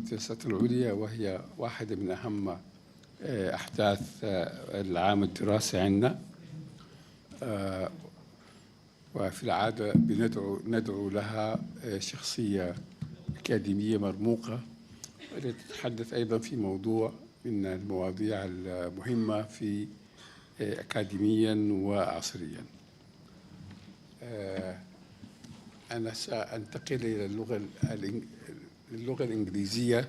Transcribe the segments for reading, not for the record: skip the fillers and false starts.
الدراسات العليا، وهي واحدة من أهم أحداث العام الدراسي عندنا. وفي العادة ندعو لها شخصية أكاديمية مرموقة لتتحدث أيضا في موضوع من المواضيع المهمة في أكاديميا وعصريا. أنا سأنتقل إلى اللغة الإنجليزية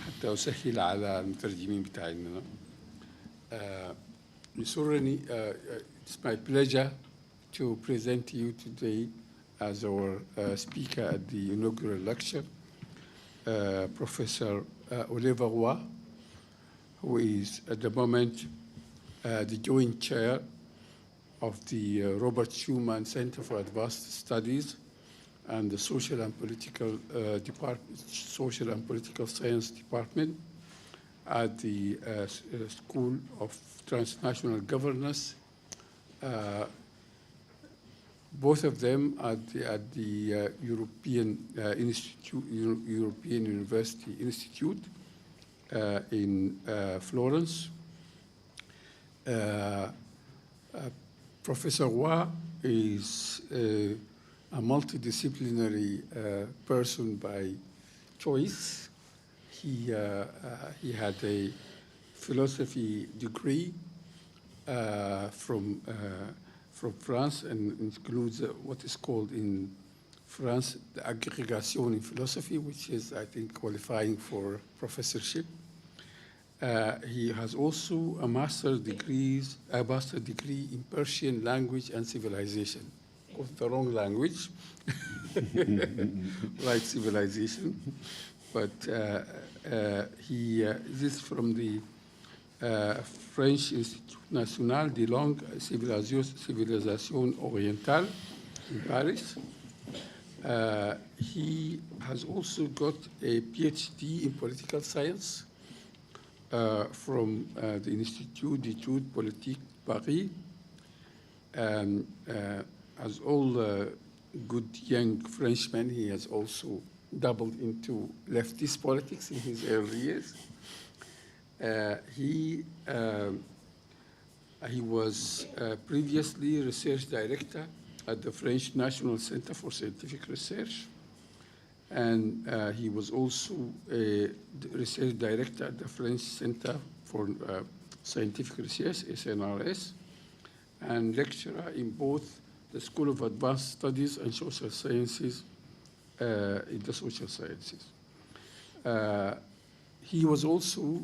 حتى أسهل على المترجمين بتاعنا. يسرني it's my pleasure to present to you today as our speaker at the inaugural lecture, Professor Øolevie, who is at the moment the joint chair of the Robert Showman Center for Advanced Studies and the Social and Political Science Department at the School of Transnational Governance. Both of them at the European University Institute in Florence. Professor Wa is a multidisciplinary person by choice. He had a philosophy degree from France, and includes what is called in France the agrégation in philosophy, which is, I think, qualifying for professorship. He has also a master's degree in Persian language and civilization. Of course, the wrong language, like civilization. But he is from the French Institut National de Langue Civilisation Orientale in Paris. He has also got a PhD in political science from the Institut d'études politiques Paris. And as all good young Frenchmen, he has also dabbled into leftist politics in his early years. He was previously research director at the French National Center for Scientific Research, and he was also a research director at the French Center for Scientific Research, SNRS, and lecturer in both the School of Advanced Studies and Social Sciences in the Social Sciences. He was also,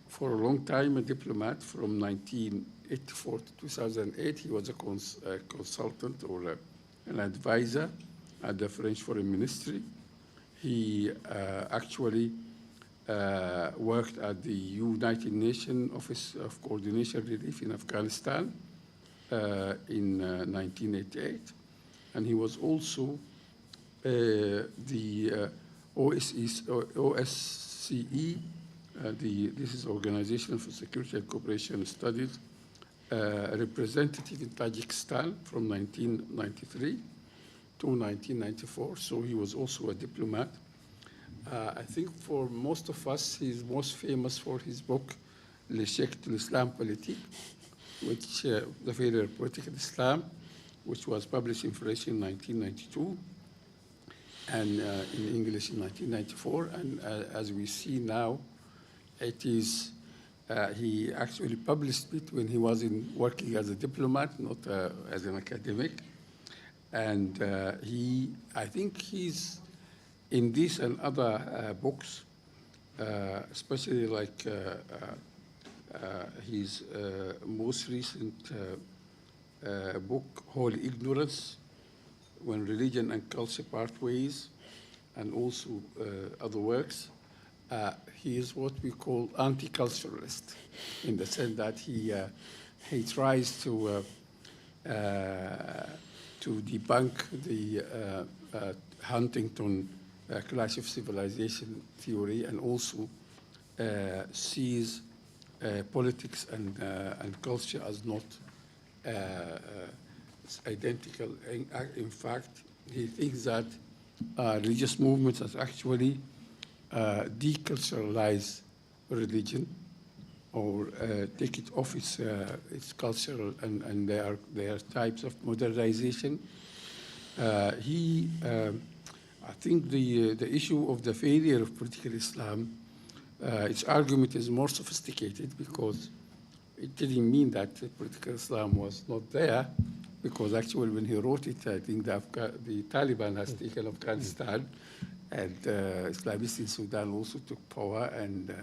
for a long time, a diplomat from 1984 to 2008. He was a consultant or an advisor at the French Foreign Ministry. He actually worked at the United Nations Office of Coordination Relief in Afghanistan in 1988. And he was also the OSCE, this is Organization for Security and Cooperation Studies, representative in Tajikistan from 1993 to 1994. So he was also a diplomat. I think for most of us, he's most famous for his book, Le Cheikh de l'Islam Politique, which the failure political Islam, which was published in French in 1992 and in English in 1994. And as we see now, it is, he actually published it when he was working as a diplomat, not as an academic. And I think he's in this and other books, especially like his most recent book, Holy Ignorance, When Religion and Culture Part Ways, and also other works. He is what we call anti-culturalist, in the sense that he tries to debunk the Huntington Clash of Civilization theory, and also sees politics and culture as not identical. In fact, he thinks that religious movements are actually deculturalize religion or take it off its cultural and their types of modernization. I think the issue of the failure of political Islam, its argument is more sophisticated because it didn't mean that political Islam was not there, because actually when he wrote it, I think the Taliban has taken Afghanistan, and Islamists in Sudan also took power, and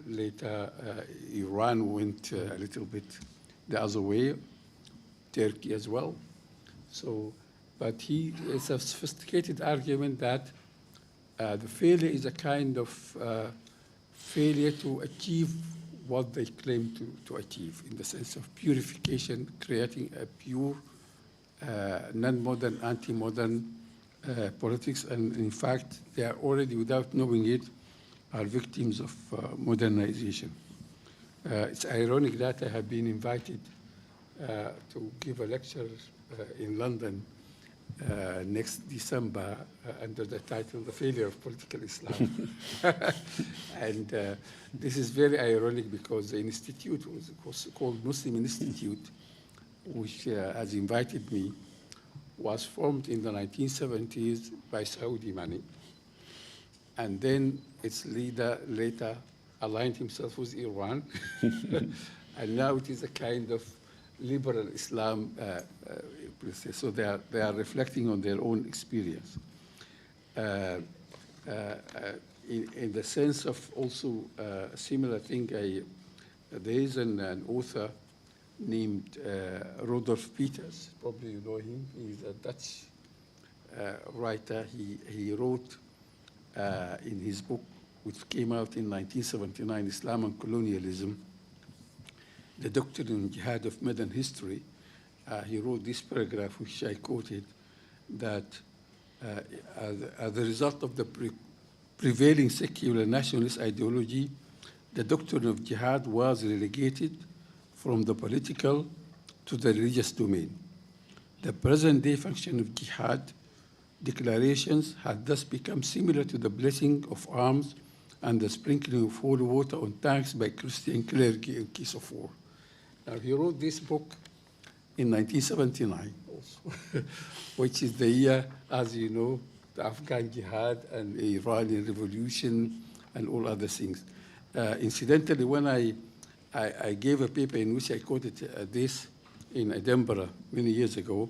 later Iran went a little bit the other way, Turkey as well. So, but it's a sophisticated argument that the failure is a kind of failure to achieve what they claim to achieve, in the sense of purification, creating a pure, non-modern, anti-modern politics. And in fact, they are already, without knowing it, are victims of modernization. It's ironic that I have been invited to give a lecture in London next December under the title, The Failure of Political Islam. And this is very ironic because the institute was called Muslim Institute, which has invited me, was formed in the 1970s by Saudi money. And then its leader later aligned himself with Iran. And now it is a kind of liberal Islam. So they are reflecting on their own experience. In the sense of also a similar thing, there is an author named Rudolf Peters. Probably you know him. He's a Dutch writer. He wrote in his book, which came out in 1979, Islam and Colonialism, The Doctrine and Jihad of Modern History. He wrote this paragraph, which I quoted, that as a result of the prevailing secular nationalist ideology, the doctrine of jihad was relegated from the political to the religious domain. The present-day function of jihad declarations had thus become similar to the blessing of arms and the sprinkling of holy water on tanks by Christian clergy in case of war. Now, he wrote this book in 1979 also, which is the year, as you know, the Afghan jihad and the Iranian revolution and all other things. Incidentally, when I gave a paper in which I quoted this in Edinburgh many years ago,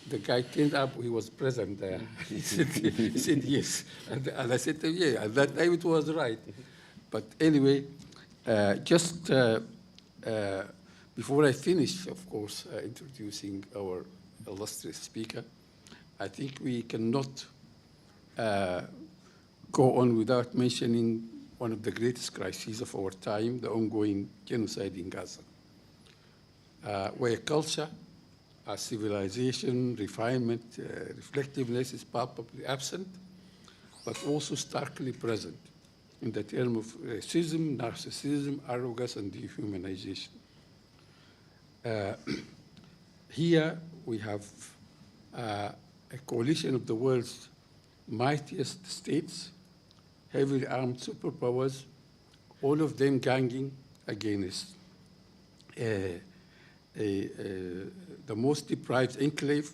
the guy turned up, he was present there. He said yes. And I said, yeah, at that time it was right. But anyway, just before I finish, of course, introducing our illustrious speaker, I think we cannot go on without mentioning one of the greatest crises of our time, the ongoing genocide in Gaza, where culture, civilization, refinement, reflectiveness is palpably absent, but also starkly present in the term of racism, narcissism, arrogance, and dehumanization. Here we have a coalition of the world's mightiest states, heavily armed superpowers, all of them ganging against the most deprived enclave,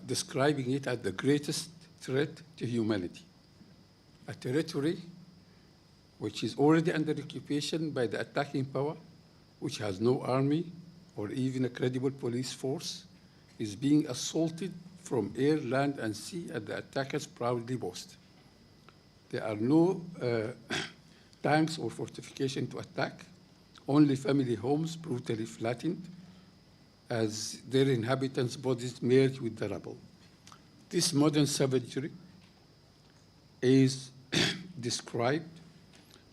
describing it as the greatest threat to humanity. A territory which is already under occupation by the attacking power, which has no army or even a credible police force, is being assaulted from air, land, and sea, as the attackers proudly boast. There are no tanks or fortification to attack, only family homes brutally flattened as their inhabitants' bodies merge with the rubble. This modern savagery is described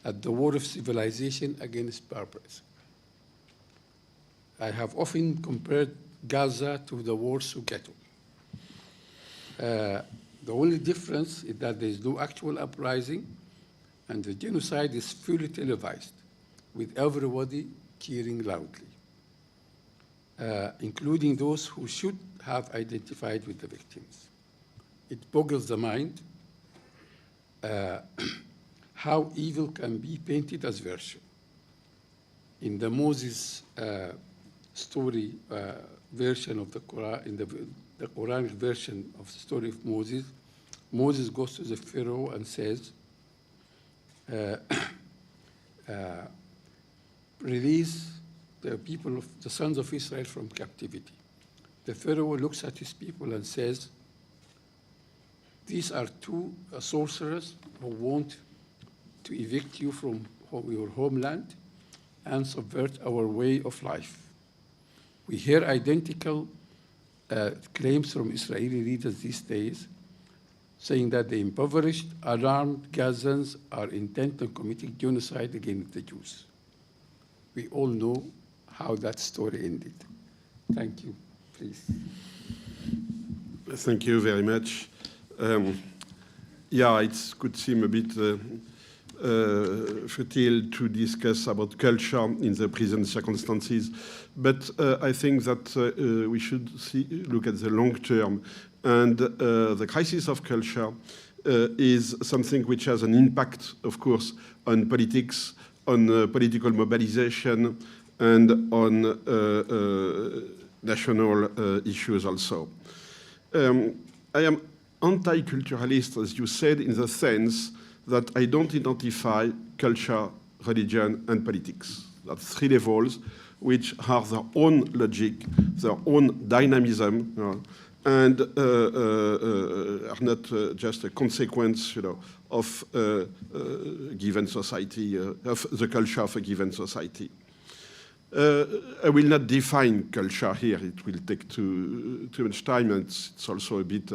as the war of civilization against barbarism. I have often compared Gaza to the Warsaw Ghetto. The only difference is that there is no actual uprising, and the genocide is fully televised, with everybody cheering loudly, including those who should have identified with the victims. It boggles the mind how evil can be painted as virtue. In the Moses story version of the Quran, in the Quranic version of the story of Moses, Moses goes to the Pharaoh and says, release the people of the sons of Israel from captivity. The Pharaoh looks at his people and says, these are two sorcerers who want to evict you from your homeland and subvert our way of life. We hear identical claims from Israeli leaders these days, saying that the impoverished, unarmed Gazans are intent on committing genocide against the Jews. We all know how that story ended. Thank you, please. Thank you very much. Yeah, it could seem a bit futile to discuss about culture in the present circumstances, but I think that we should look at the long term, and the crisis of culture is something which has an impact, of course, on politics, on political mobilization, and on national issues also. I am anti-culturalist, as you said, in the sense that I don't identify culture, religion, and politics. That's three levels which have their own logic, their own dynamism, and are not just a consequence, of a given society, of the culture of a given society. I will not define culture here. It will take too much time, and it's also a bit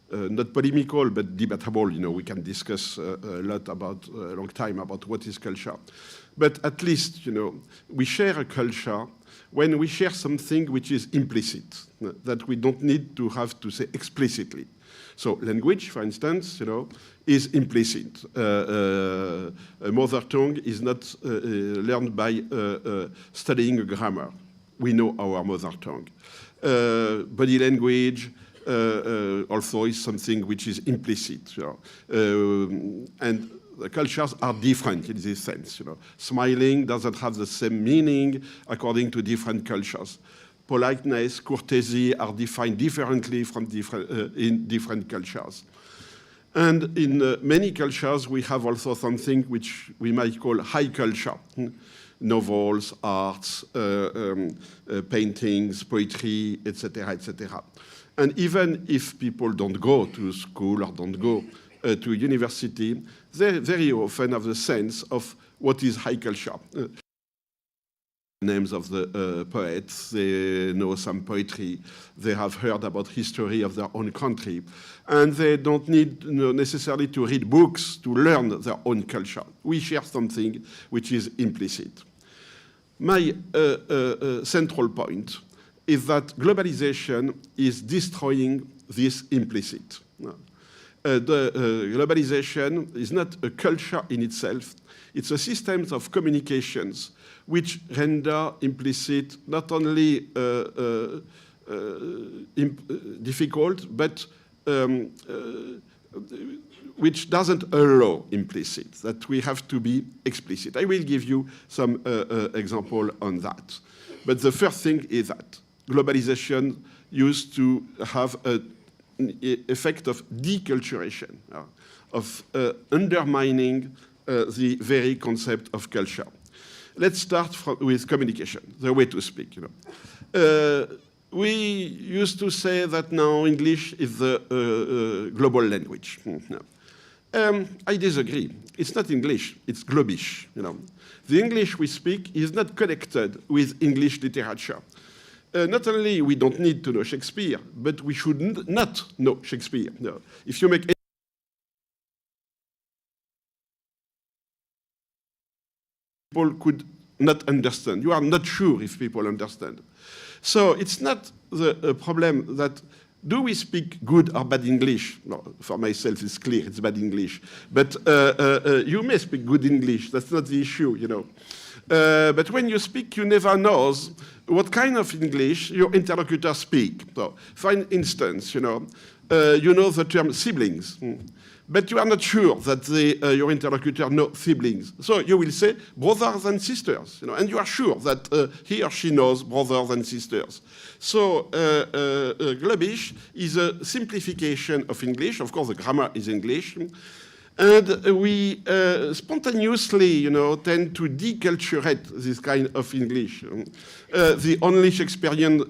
not polemical, but debatable. We can discuss a lot about a long time about what is culture. But at least, we share a culture when we share something which is implicit, that we don't need to have to say explicitly. So language, for instance, is implicit. A mother tongue is not learned by studying a grammar. We know our mother tongue. Body language also is something which is implicit. And the cultures are different in this sense. Smiling doesn't have the same meaning according to different cultures. Politeness, courtesy are defined differently from in different cultures. And in many cultures, we have also something which we might call high culture. Novels, arts, paintings, poetry, etc., etc. And even if people don't go to school or don't go to university, they very often have the sense of what is high culture. Names of the poets, they know some poetry, they have heard about history of their own country, and they don't need necessarily to read books to learn their own culture. We share something which is implicit. My central point is that globalization is destroying this implicit. Globalization is not a culture in itself, it's a system of communications which render implicit not only difficult, but which doesn't allow implicit, that we have to be explicit. I will give you some example on that. But the first thing is that globalization used to have an effect of deculturation, of undermining the very concept of culture. Let's start with communication, the way to speak. We used to say that now English is the global language. I disagree. It's not English, it's globish. The English we speak is not connected with English literature. Not only we don't need to know Shakespeare, but we should not know Shakespeare. If you make people could not understand. You are not sure if people understand. So it's not the problem that do we speak good or bad English? No, for myself it's clear, it's bad English. But you may speak good English, that's not the issue, But when you speak, you never know what kind of English your interlocutor speak. So, for instance, you know the term siblings, but you are not sure that your interlocutor knows siblings. So you will say brothers and sisters, and you are sure that he or she knows brothers and sisters. So Globish is a simplification of English. Of course, the grammar is English. And we spontaneously, tend to deculturate this kind of English. The only Shakespearean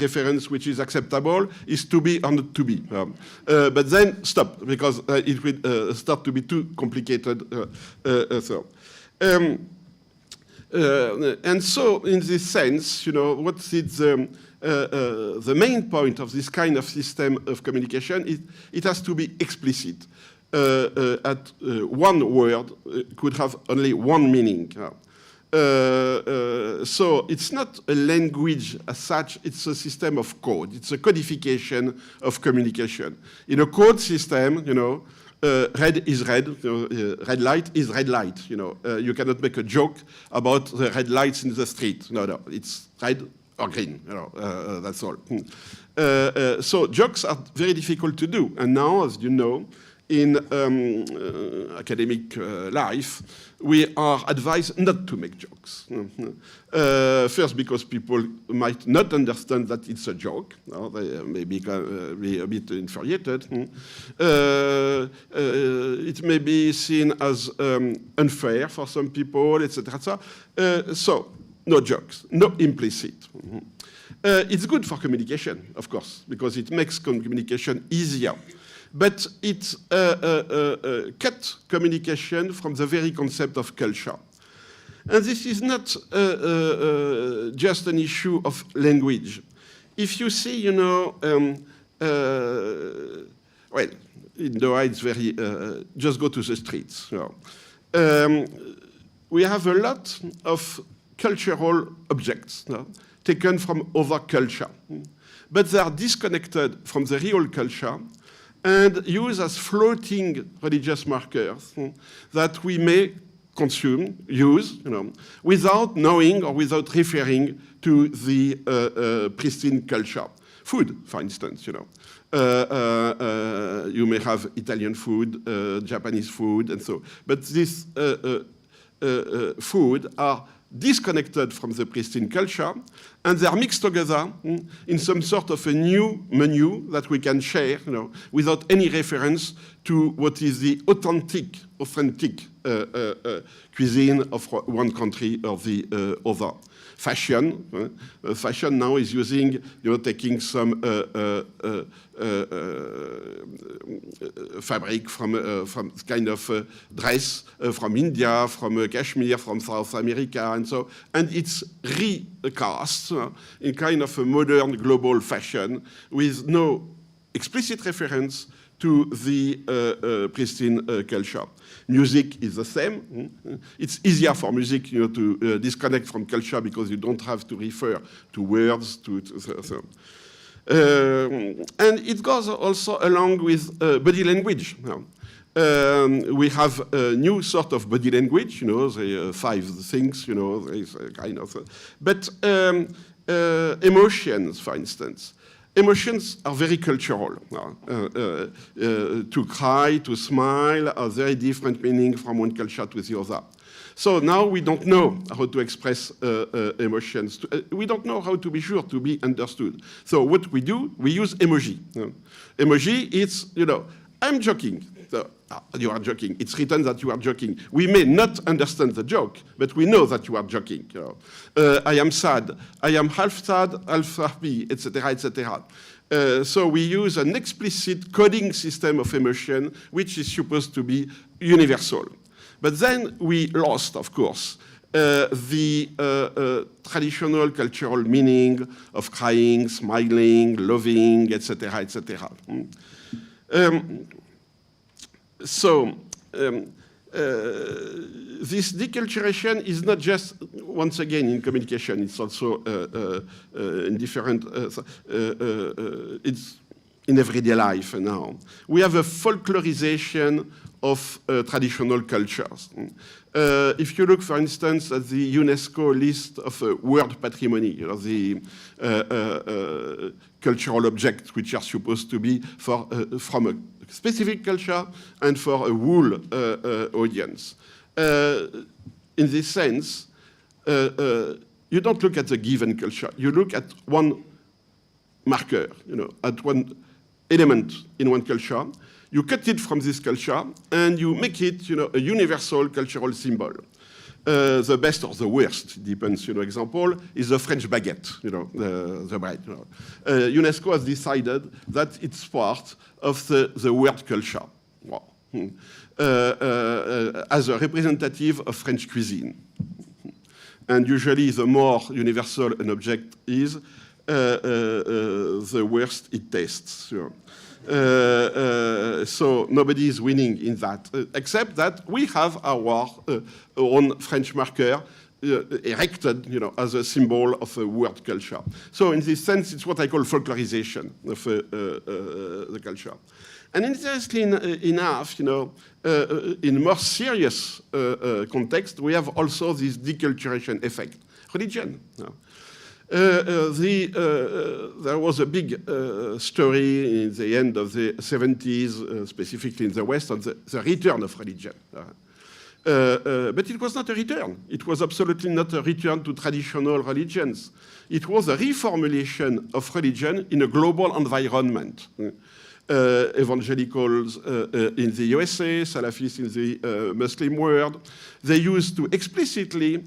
reference which is acceptable is to be or not to be. But then stop, because it will start to be too complicated. And so, in this sense, what is the main point of this kind of system of communication? It has to be explicit. At one word could have only one meaning. So it's not a language as such, it's a system of code. It's a codification of communication. In a code system, red is red, red light is red light. You cannot make a joke about the red lights in the street. No, it's red or green, that's all. So jokes are very difficult to do. And now, as you know, in academic life, we are advised not to make jokes. First, because people might not understand that it's a joke. They may be a bit infuriated. It may be seen as unfair for some people, etc. So, no jokes, no implicit. It's good for communication, of course, because it makes communication easier. But it cut communication from the very concept of culture. And this is not just an issue of language. If you see, well, in Doha it's very, just go to the streets. We have a lot of cultural objects taken from other culture, but they are disconnected from the real culture and used as floating religious markers that we may consume, use, without knowing or without referring to the pristine culture. Food, for instance, you may have Italian food, Japanese food, and so. But these food are disconnected from the pristine culture, and they are mixed together in some sort of a new menu that we can share, without any reference to what is the authentic cuisine of one country or the other. Fashion, fashion now is using, taking some fabric from kind of dress from India, from Kashmir, from South America, and so, and it's recast in kind of a modern global fashion with no explicit reference to the pristine culture. Music is the same. It's easier for music, to disconnect from culture because you don't have to refer to words. And it goes also along with body language. We have a new sort of body language, the 5 things, there's a kind of. But emotions, for instance. Emotions are very cultural. To cry, to smile are very different meaning from one culture to the other. So now we don't know how to express emotions. We don't know how to be sure to be understood. So what we do, we use emoji. Emoji, it's, I'm joking. So, you are joking. It's written that you are joking. We may not understand the joke, but we know that you are joking. I am sad. I am half sad, half happy, etc., etc. So we use an explicit coding system of emotion, which is supposed to be universal. But then we lost, of course, the traditional cultural meaning of crying, smiling, loving, etc., etc. So this deculturation is not just, once again, in communication. It's also in different, it's in everyday life now. We have a folklorization of traditional cultures. If you look, for instance, at the UNESCO list of world patrimony, you know, the cultural objects which are supposed to be from a specific culture and for a whole audience. In this sense, you don't look at the given culture. You look at one marker, you know, at one element in one culture. You cut it from this culture and you make it, you know, a universal cultural symbol. The best or the worst, depends, you know, example, is the French baguette, you know, the bread. You know. UNESCO has decided that it's part of the world culture. Wow. As a representative of French cuisine. And usually the more universal an object is, the worse it tastes. You know. So nobody is winning in that, except that we have our own French marker erected, you know, as a symbol of a world culture. So in this sense, it's what I call folklorization of the culture. And interestingly enough, you know, in more serious context, we have also this deculturation effect, religion. You know. There was a big story in the end of the 70s, specifically in the West, on the return of religion. But it was not a return. It was absolutely not a return to traditional religions. It was a reformulation of religion in a global environment. Evangelicals in the USA, Salafis in the Muslim world, they used to explicitly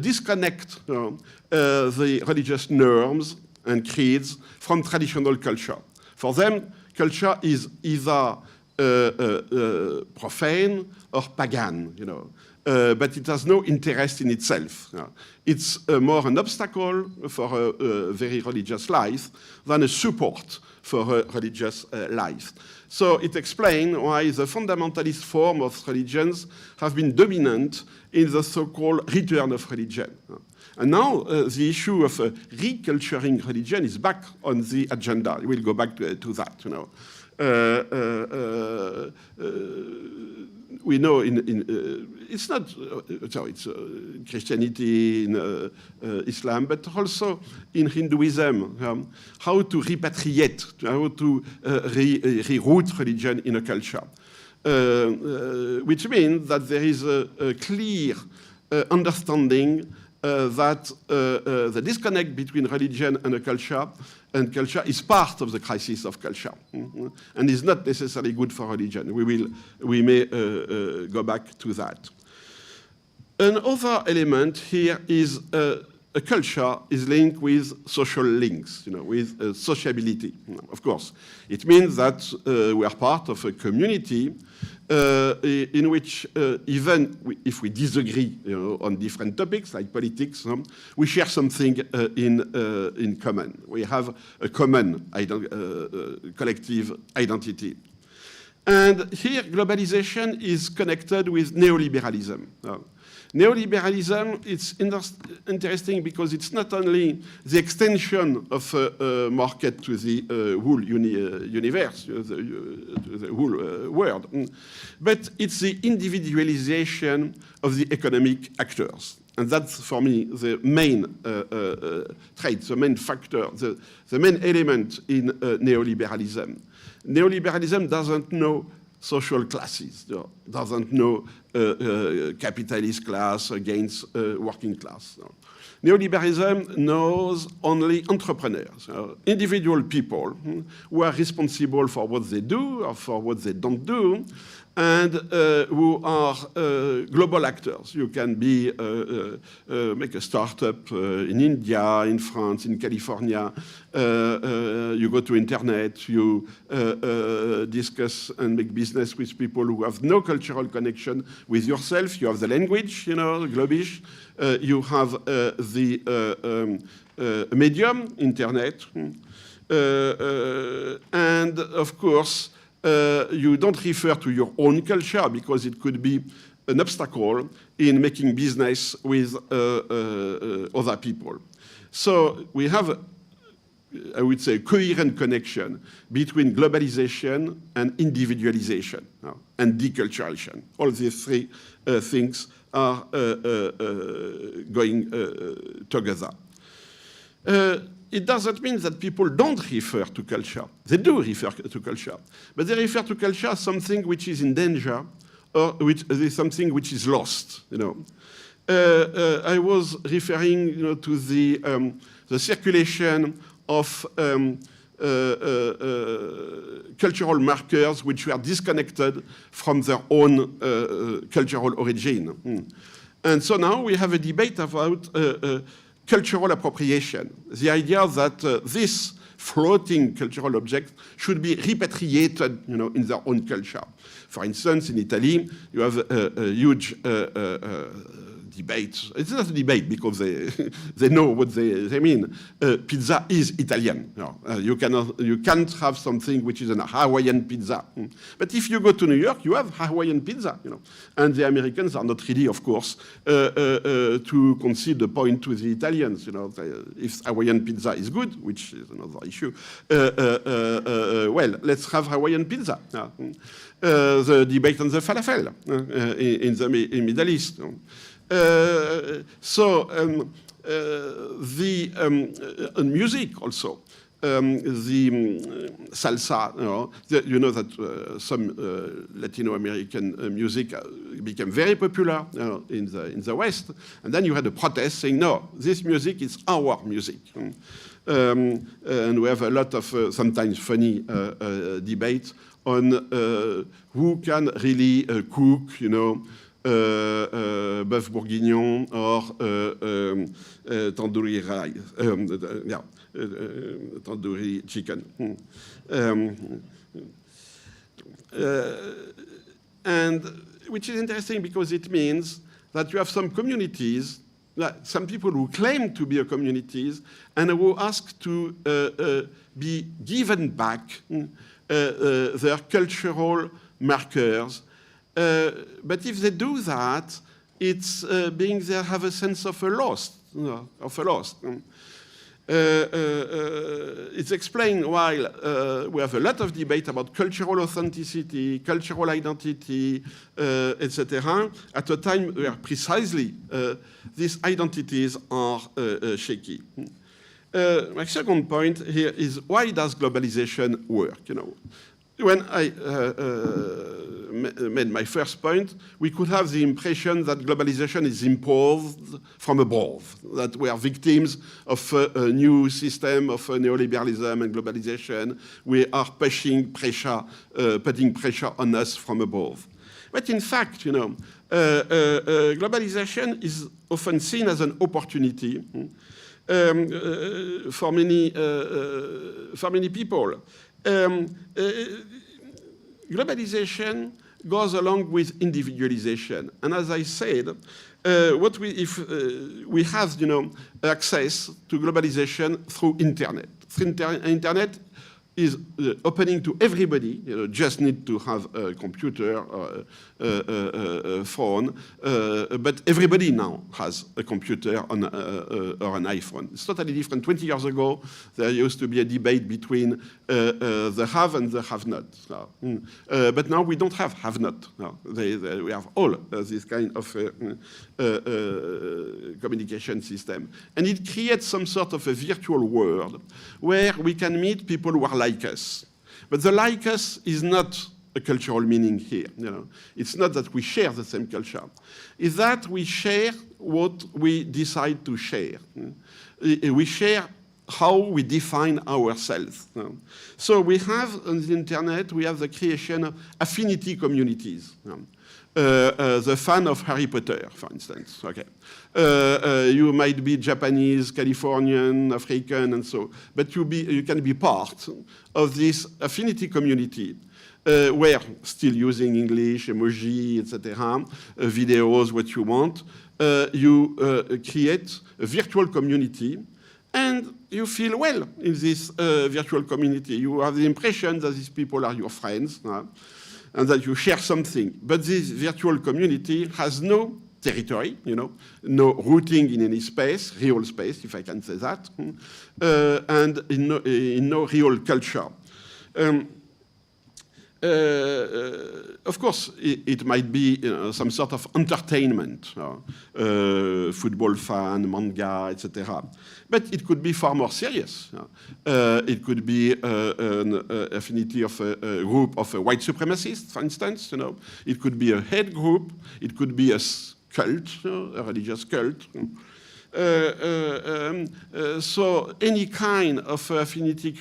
disconnect the religious norms and creeds from traditional culture. For them, culture is either profane or pagan, you know, but it has no interest in itself. You know. It's more an obstacle for a very religious life than a support for a religious life. So it explains why the fundamentalist form of religions have been dominant in the so-called return of religion. And now the issue of reculturing religion is back on the agenda. We'll go back to that, you know. We know it's not, so it's Christianity, in Islam, but also in Hinduism, how to repatriate, how to reroute religion in a culture. Which means that there is a clear understanding that the disconnect between religion and culture is part of the crisis of culture, and is not necessarily good for religion. We may go back to that. Another element here is a culture is linked with social links, you know, with sociability. Of course, it means that we are part of a community in which even if we disagree, you know, on different topics like politics, we share something in common. We have a common collective identity. And here, globalization is connected with neoliberalism. Neoliberalism, it's interesting because it's not only the extension of a market to the whole universe, the whole world, but it's the individualization of the economic actors. And that's, for me, the main trait, the main factor, the main element in neoliberalism. Neoliberalism doesn't know social classes, doesn't know capitalist class against working class. Neoliberalism knows only entrepreneurs, individual people who are responsible for what they do or for what they don't do, and who are global actors. You can be make a startup in India, in France, in California. You go to internet, you discuss and make business with people who have no cultural connection with yourself. You have the language, you know, globish. You have the medium, internet. And of course, you don't refer to your own culture because it could be an obstacle in making business with other people. So we have I would say, coherent connection between globalization and individualization and deculturation. All these three things are going together. It doesn't mean that people don't refer to culture. They do refer to culture, but they refer to culture as something which is in danger or which is something which is lost. I was referring, to the circulation of cultural markers which were disconnected from their own cultural origin. And so now we have a debate about cultural appropriation, the idea that this floating cultural object should be repatriated, in their own culture. For instance, in Italy, you have a huge debate. It's not a debate because they know what they mean. Pizza is Italian. You can't have something which is a Hawaiian pizza. But if you go to New York, you have Hawaiian pizza. And the Americans are not ready, of course, to concede the point to the Italians. If Hawaiian pizza is good, which is another issue, well, let's have Hawaiian pizza. The debate on the falafel in the Middle East. The music also, the salsa, you know that some Latino American music became very popular in the West, and then you had a protest saying, no, this music is our music. And we have a lot of sometimes funny debate on who can really cook, bœuf bourguignon or tandoori rice, tandoori chicken. And which is interesting because it means that you have some communities, some people who claim to be a communities and who ask to be given back their cultural markers. But if they do that, it's being they have a sense of a loss. It's explained why we have a lot of debate about cultural authenticity, cultural identity, etc., at a time where precisely these identities are shaky. My second point here is, why does globalization work? When I made my first point, we could have the impression that globalization is imposed from above, that we are victims of a new system of neoliberalism and globalization. We are putting pressure on us from above. But in fact, globalization is often seen as an opportunity for many people. Globalization goes along with individualization, and as I said, if we have access to globalization through internet. Internet is opening to everybody. Just need to have a computer or a phone, but everybody now has a computer or an iPhone. It's totally different. 20 years ago, there used to be a debate between the have and the have-not. But now we don't have not. We have all this kind of communication system. And it creates some sort of a virtual world where we can meet people who are like us. But the like us is not a cultural meaning here. It's not that we share the same culture. It's that we share what we decide to share. We share how we define ourselves. So we have on the internet, we have the creation of affinity communities. The fan of Harry Potter, for instance. Okay. You might be Japanese, Californian, African, and so, but you can be part of this affinity community where, still using English, emoji, etc., videos, what you want, you create a virtual community, and you feel well in this virtual community. You have the impression that these people are your friends, and that you share something. But this virtual community has no territory, no rooting in any space, real space, if I can say that, and in no real culture. Of course, it might be some sort of entertainment, football fan, manga, etc. But it could be far more serious. It could be an affinity of a group of white supremacists, for instance. It could be a hate group. It could be a cult, a religious cult. So any kind of affinity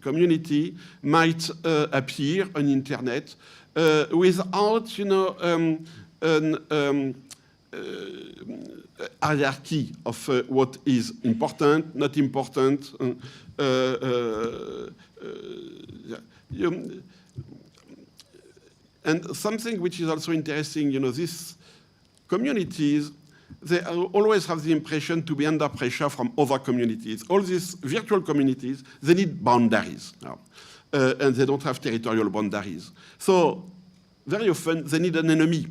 community might appear on internet without, an hierarchy of what is important, not important. And something which is also interesting, these communities, they always have the impression to be under pressure from other communities. All these virtual communities, they need boundaries, and they don't have territorial boundaries. So very often they need an enemy,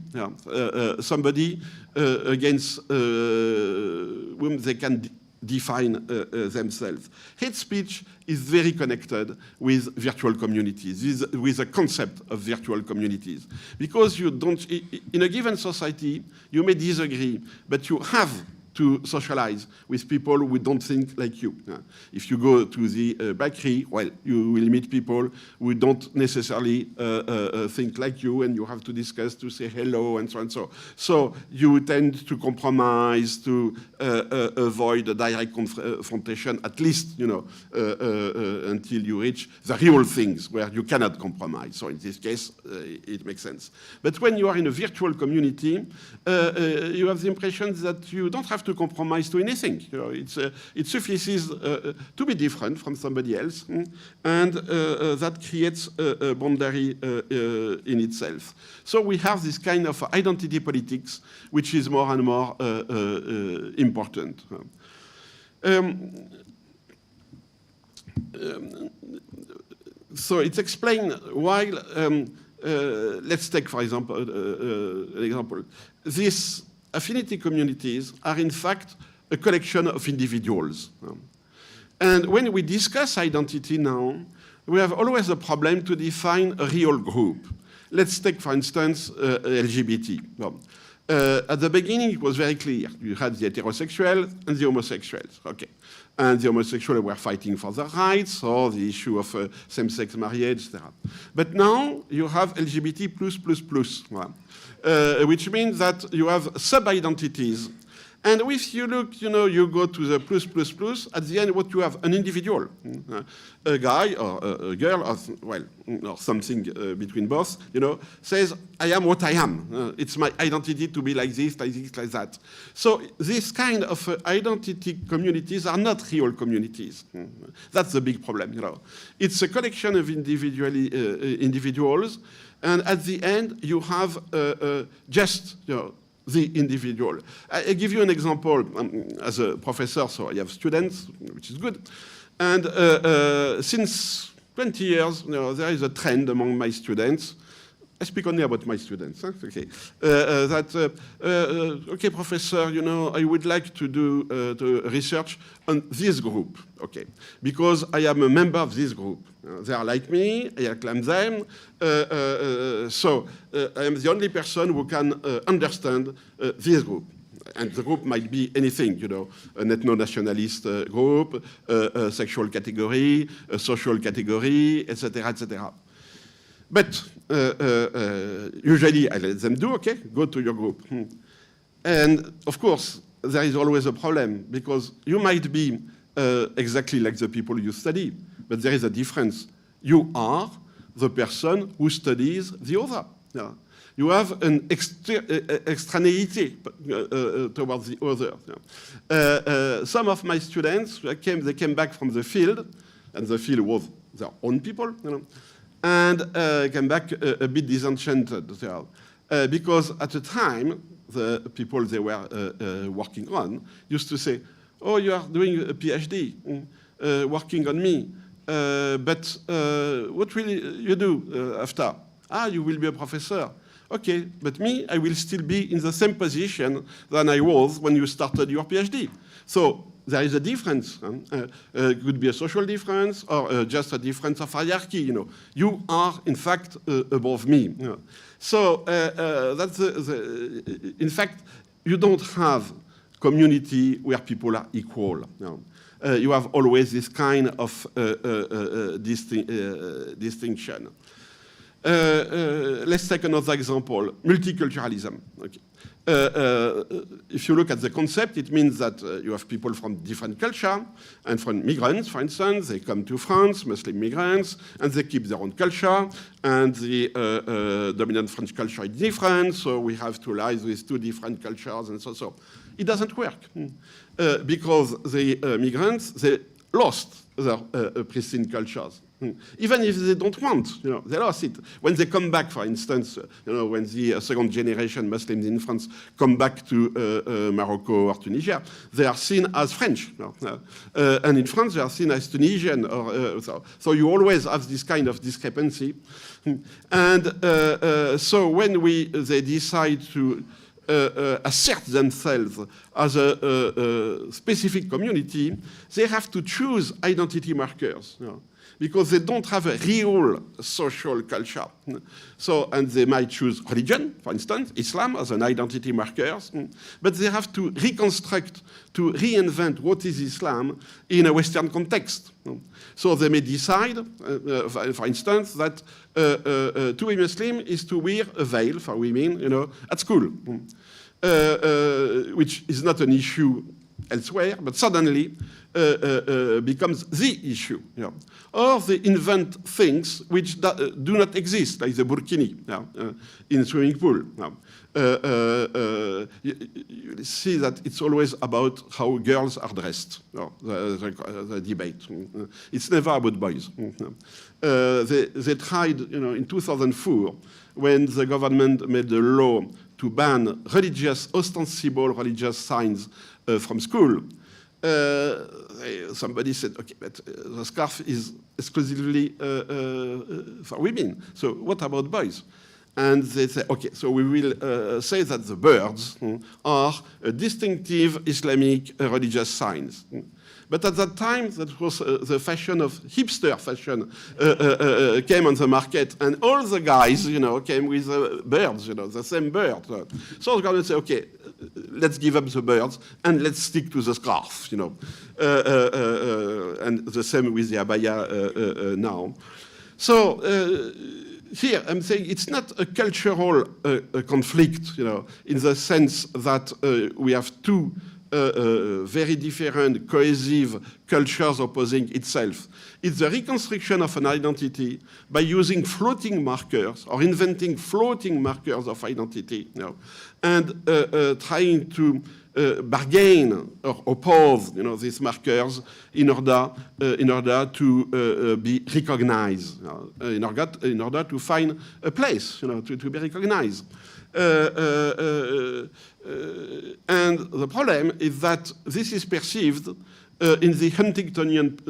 somebody against whom they can define themselves. Hate speech is very connected with virtual communities, with the concept of virtual communities. Because you don't, in a given society, you may disagree, but you have to socialize with people who don't think like you. If you go to the bakery, well, you will meet people who don't necessarily think like you, and you have to discuss, to say hello, and so on. So you tend to compromise, to avoid a direct confrontation, at least, until you reach the real things where you cannot compromise. So in this case, it makes sense. But when you are in a virtual community, you have the impression that you don't have to compromise to anything. It suffices to be different from somebody else, and that creates a boundary in itself. So we have this kind of identity politics, which is more and more important. So it's explained why, let's take, for example, an example. These affinity communities are, in fact, a collection of individuals. And when we discuss identity now, we have always a problem to define a real group. Let's take, for instance, LGBT. At the beginning, it was very clear. You had the heterosexuals and the homosexuals. Okay. And the homosexuals were fighting for their rights, or the issue of same-sex marriage, etc. But now you have LGBT+++, which means that you have sub-identities. And if you look, you go to the +++, at the end, what you have, an individual, a guy or a girl, or something between both, says, I am what I am. It's my identity to be like this, like that. So this kind of identity communities are not real communities. That's the big problem, It's a collection of individuals, and at the end, you have just, the individual. I give you an example as a professor, so I have students, which is good. And since 20 years, there is a trend among my students. I speak only about my students, okay. Okay, professor, I would like to do research on this group, okay, because I am a member of this group. They are like me, I acclaim them, so I am the only person who can understand this group. And the group might be anything, an ethno-nationalist group, a sexual category, a social category, etc., etc. But usually I let them do, okay, go to your group. And of course, there is always a problem, because you might be exactly like the people you study, but there is a difference. You are the person who studies the other. You have an extraneity towards the other. Some of my students, they came back from the field, and the field was their own people, and came back a bit disenchanted, because at the time, the people they were working on used to say, oh, you are doing a PhD, working on me, but what will you do after? Ah, you will be a professor. Okay, but me, I will still be in the same position than I was when you started your PhD. So there is a difference. It could be a social difference or just a difference of hierarchy. You are, in fact, above me. So that's in fact, you don't have community where people are equal. You have always this kind of distinction. Let's take another example, multiculturalism. Okay. If you look at the concept, it means that you have people from different culture, and from migrants, for instance, they come to France, Muslim migrants, and they keep their own culture, and the dominant French culture is different, so we have to live with two different cultures, and so. It doesn't work, because the migrants, they lost their pristine cultures. Even if they don't want, they lost it. When they come back, for instance, when the second generation Muslims in France come back to Morocco or Tunisia, they are seen as French. And in France, they are seen as Tunisian. So you always have this kind of discrepancy. And so when they decide to assert themselves as a specific community, they have to choose identity markers. Because they don't have a real social culture. So, and they might choose religion, for instance, Islam as an identity marker, but they have to reconstruct, to reinvent what is Islam in a Western context. So they may decide, for instance, that to be Muslim is to wear a veil for women, at school, which is not an issue elsewhere, but suddenly becomes the issue. Or they invent things which do not exist, like the burkini in a swimming pool. You see that it's always about how girls are dressed, the debate. It's never about boys. They tried, in 2004, when the government made a law to ban ostensible religious signs from school. Somebody said, okay, but the scarf is exclusively for women. So what about boys? And they say, okay, so we will say that the birds are distinctive Islamic religious signs. But at that time, that was the fashion of hipster fashion came on the market, and all the guys, came with birds, the same bird. So the government said, okay, let's give up the birds and let's stick to the scarf, and the same with the abaya now. So here I'm saying it's not a cultural conflict, in the sense that we have two very different, cohesive cultures opposing itself. It's the reconstruction of an identity by using floating markers or inventing floating markers of identity, and trying to bargain or oppose, these markers in order to be recognized, in order to find a place, to be recognized. And the problem is that this is perceived in the Huntingtonian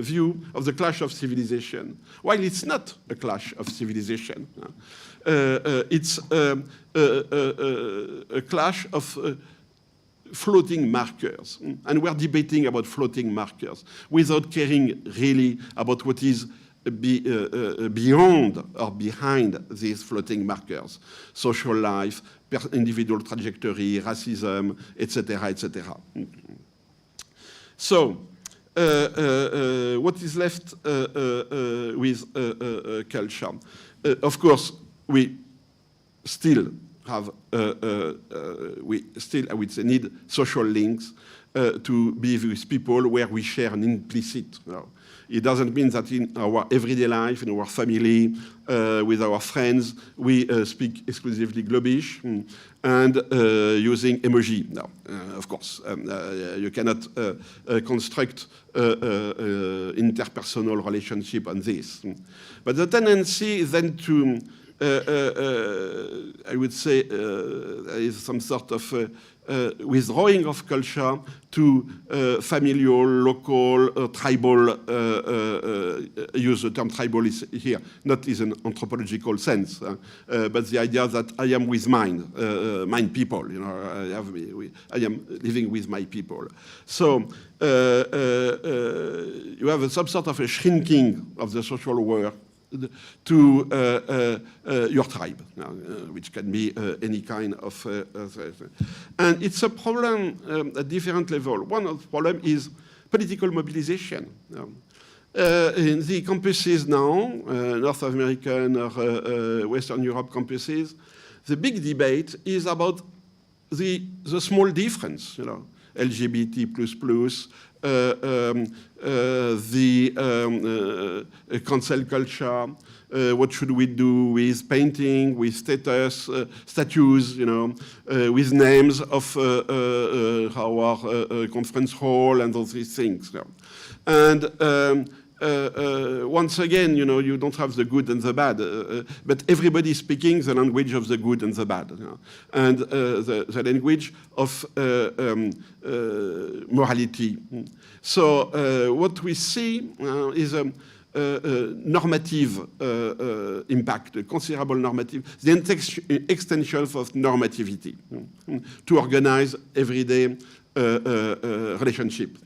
view of the clash of civilization, while it's not a clash of civilization. It's a clash of floating markers. And we're debating about floating markers without caring really about what is beyond or behind these floating markers: social life, individual trajectory, racism, etc., etc. So, what is left with culture? Of course, we still have, I would say, need social links to be with people where we share an implicit. It doesn't mean that in our everyday life, in our family, with our friends, we speak exclusively Globish and using emoji. Now, of course, you cannot construct interpersonal relationship on this. But the tendency is then to I would say, there is some sort of withdrawing of culture to familial, local, tribal, use the term tribal is here, not in an anthropological sense, but the idea that I am with mine people, you know, I am living with my people. So you have some sort of a shrinking of the social work to your tribe, which can be any kind of... and it's a problem at different levels. One of the problems is political mobilization. In the campuses now, North American or Western Europe campuses, the big debate is about the small difference, you know, LGBT++, cancel culture, what should we do with painting, with statues, you know, with names of our conference hall and all these things. You know. And once again, you know, you don't have the good and the bad, but everybody is speaking the language of the good and the bad, you know, and the language of morality. So what we see is a normative impact, a considerable normative, the extension of normativity to organize everyday relationship,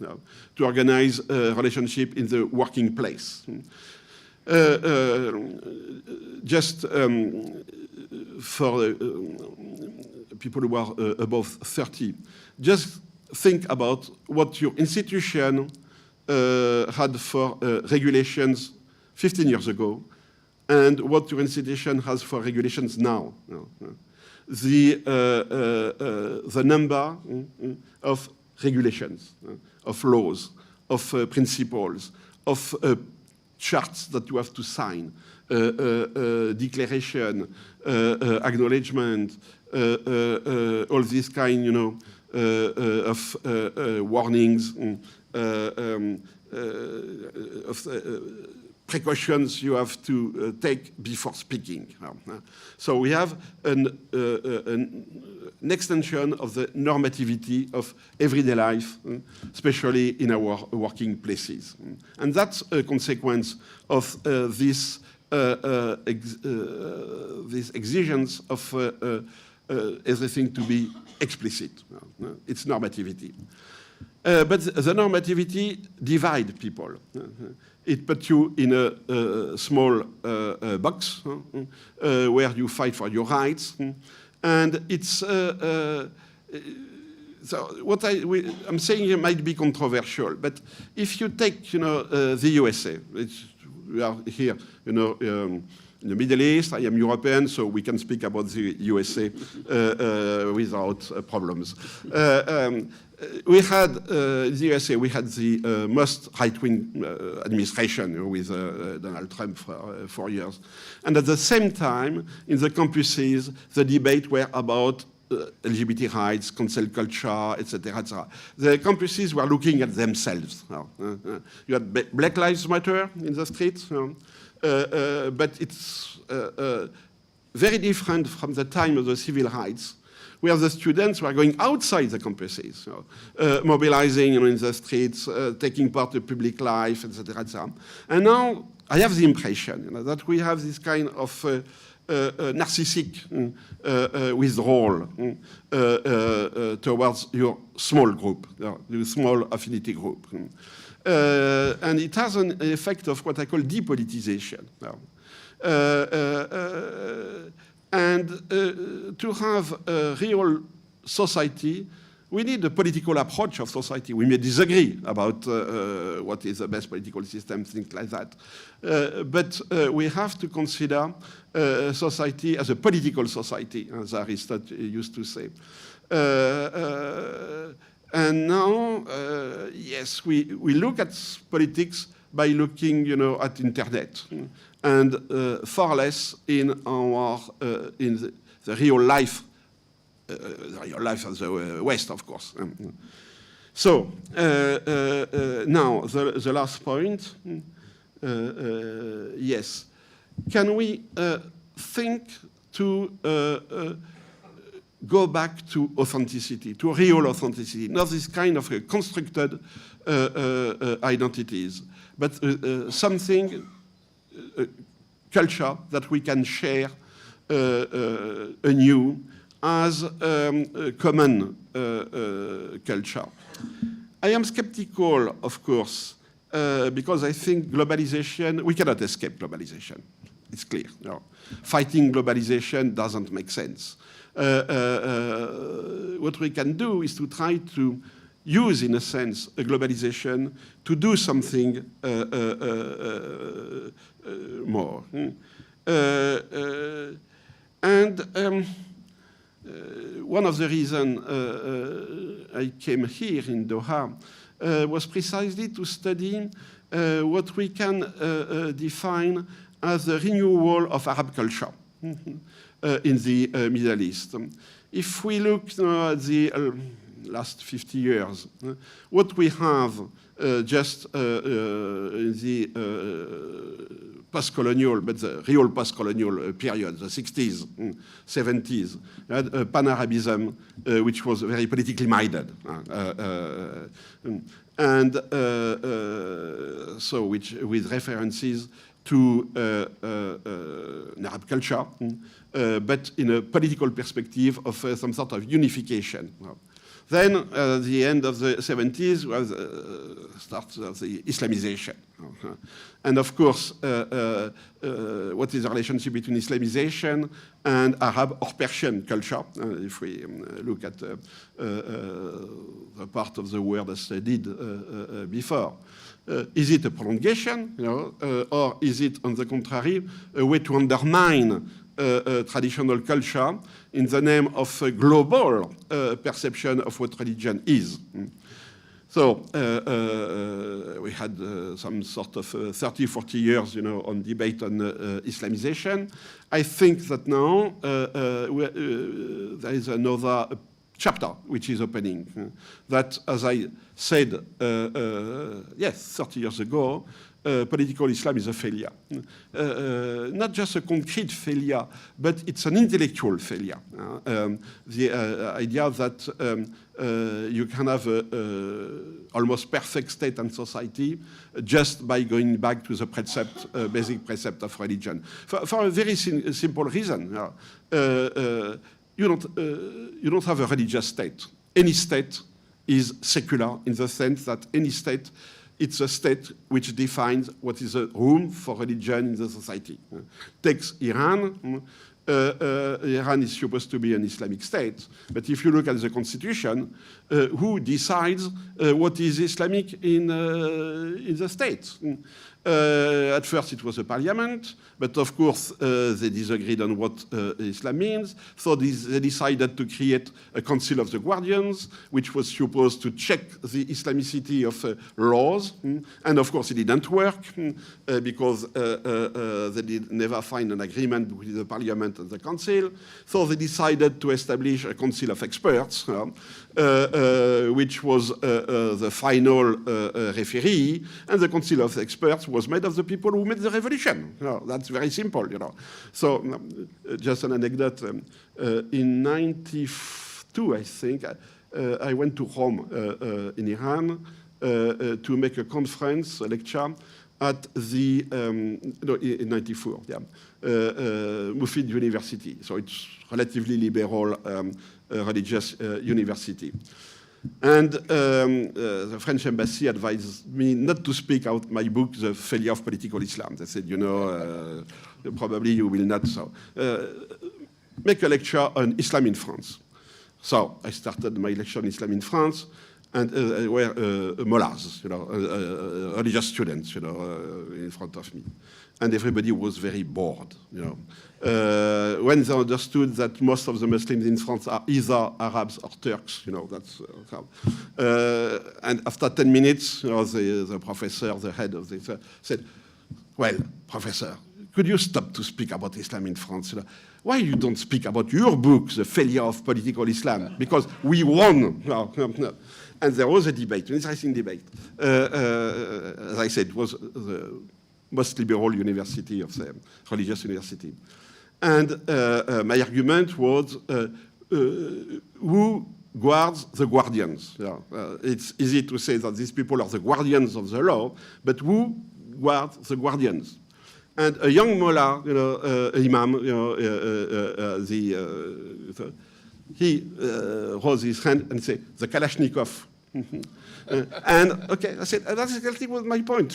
to organize relationship in the working place. Just for people who are above 30, just think about what your institution had for regulations 15 years ago and what your institution has for regulations now. The number of regulations, of laws, of principles, of charts that you have to sign, declaration, acknowledgement, all this kind, you know, of warnings, of precautions you have to take before speaking. So we have an extension of the normativity of everyday life, especially in our working places. And that's a consequence of this exigence of everything to be explicit. It's normativity. But the normativity divides people. It puts you in a small box where you fight for your rights. And it's, so what I'm saying here might be controversial, but if you take, you know, the USA, which we are here, you know, in the Middle East, I am European, so we can speak about the USA without problems. We had, in the USA, we had the most right-wing administration, you know, with Donald Trump for 4 years. And at the same time, in the campuses, the debate were about LGBT rights, cancel culture, etc., etc. The campuses were looking at themselves. You had Black Lives Matter in the streets, but it's very different from the time of the civil rights, where the students were going outside the campuses, you know, mobilizing, you know, in the streets, taking part in public life, etc., etc. And now I have the impression, you know, that we have this kind of narcissistic withdrawal towards your small group, your small affinity group. And it has an effect of what I call depolitization. And to have a real society, we need a political approach of society. We may disagree about what is the best political system, things like that. But we have to consider society as a political society, as Aristotle used to say. And now, yes, we look at politics by looking, you know, at internet, and far less in our in the real life of the West, of course. So now the last point. Yes, can we think to go back to authenticity, to real authenticity, not this kind of constructed identities, but something, culture that we can share anew as a common culture. I am skeptical, of course, because I think globalization, we cannot escape globalization. It's clear. No. Fighting globalization doesn't make sense. What we can do is to try to use, in a sense, a globalization to do something more. One of the reasons I came here in Doha was precisely to study what we can define as the renewal of Arab culture in the Middle East. If we look at the last 50 years, what we have just in the post-colonial, but the real post-colonial period, the 60s, 70s, had a pan-Arabism which was very politically minded. So with references to Arab culture, but in a political perspective of some sort of unification. Then, the end of the 70s was start of the Islamization. And of course, what is the relationship between Islamization and Arab or Persian culture? If we look at the part of the world as I did before. Is it a prolongation, or is it, on the contrary, a way to undermine traditional culture in the name of a global perception of what religion is? So we had some sort of 30, 40 years, on debate on Islamization. I think that now there is another chapter which is opening. That, as I said, yes, 30 years ago, political Islam is a failure. Not just a concrete failure, but it's an intellectual failure. The idea that you can have almost perfect state and society just by going back to the precept, basic precept of religion. For a very simple reason. You don't have a religious state. Any state is secular in the sense that any state, it's a state which defines what is a room for religion in the society. Takes Iran. Iran is supposed to be an Islamic state, but if you look at the constitution, who decides what is Islamic in the state? At first it was a parliament, but of course they disagreed on what Islam means, so they decided to create a Council of the Guardians, which was supposed to check the Islamicity of laws, and of course it didn't work, because they did never find an agreement between the parliament and the council, so they decided to establish a council of experts, which was the final referee, and the council of experts was made of the people who made the revolution. That's very simple, So, just an anecdote. In 92, I think, I went to Rome in Iran to make a conference, a lecture, at the, no, in 94, yeah, Mufid University. So it's relatively liberal religious university. And the French embassy advised me not to speak out my book, The Failure of Political Islam. They said, probably you will not. So make a lecture on Islam in France. So I started my lecture on Islam in France, and were mullahs, religious students, in front of me. And everybody was very bored, when they understood that most of the Muslims in France are either Arabs or Turks, that's how. And after 10 minutes, the professor, the head of the, said, well, professor, could you stop to speak about Islam in France? Why you don't speak about your book, The Failure of Political Islam? Because we won. And there was a debate, an interesting debate. As I said, it was the most liberal university of the religious university. And my argument was, who guards the guardians? Yeah. It's easy to say that these people are the guardians of the law, but who guards the guardians? And a young mullah, imam, he rose his hand and said, the Kalashnikov. And okay, I said, that's exactly what my point,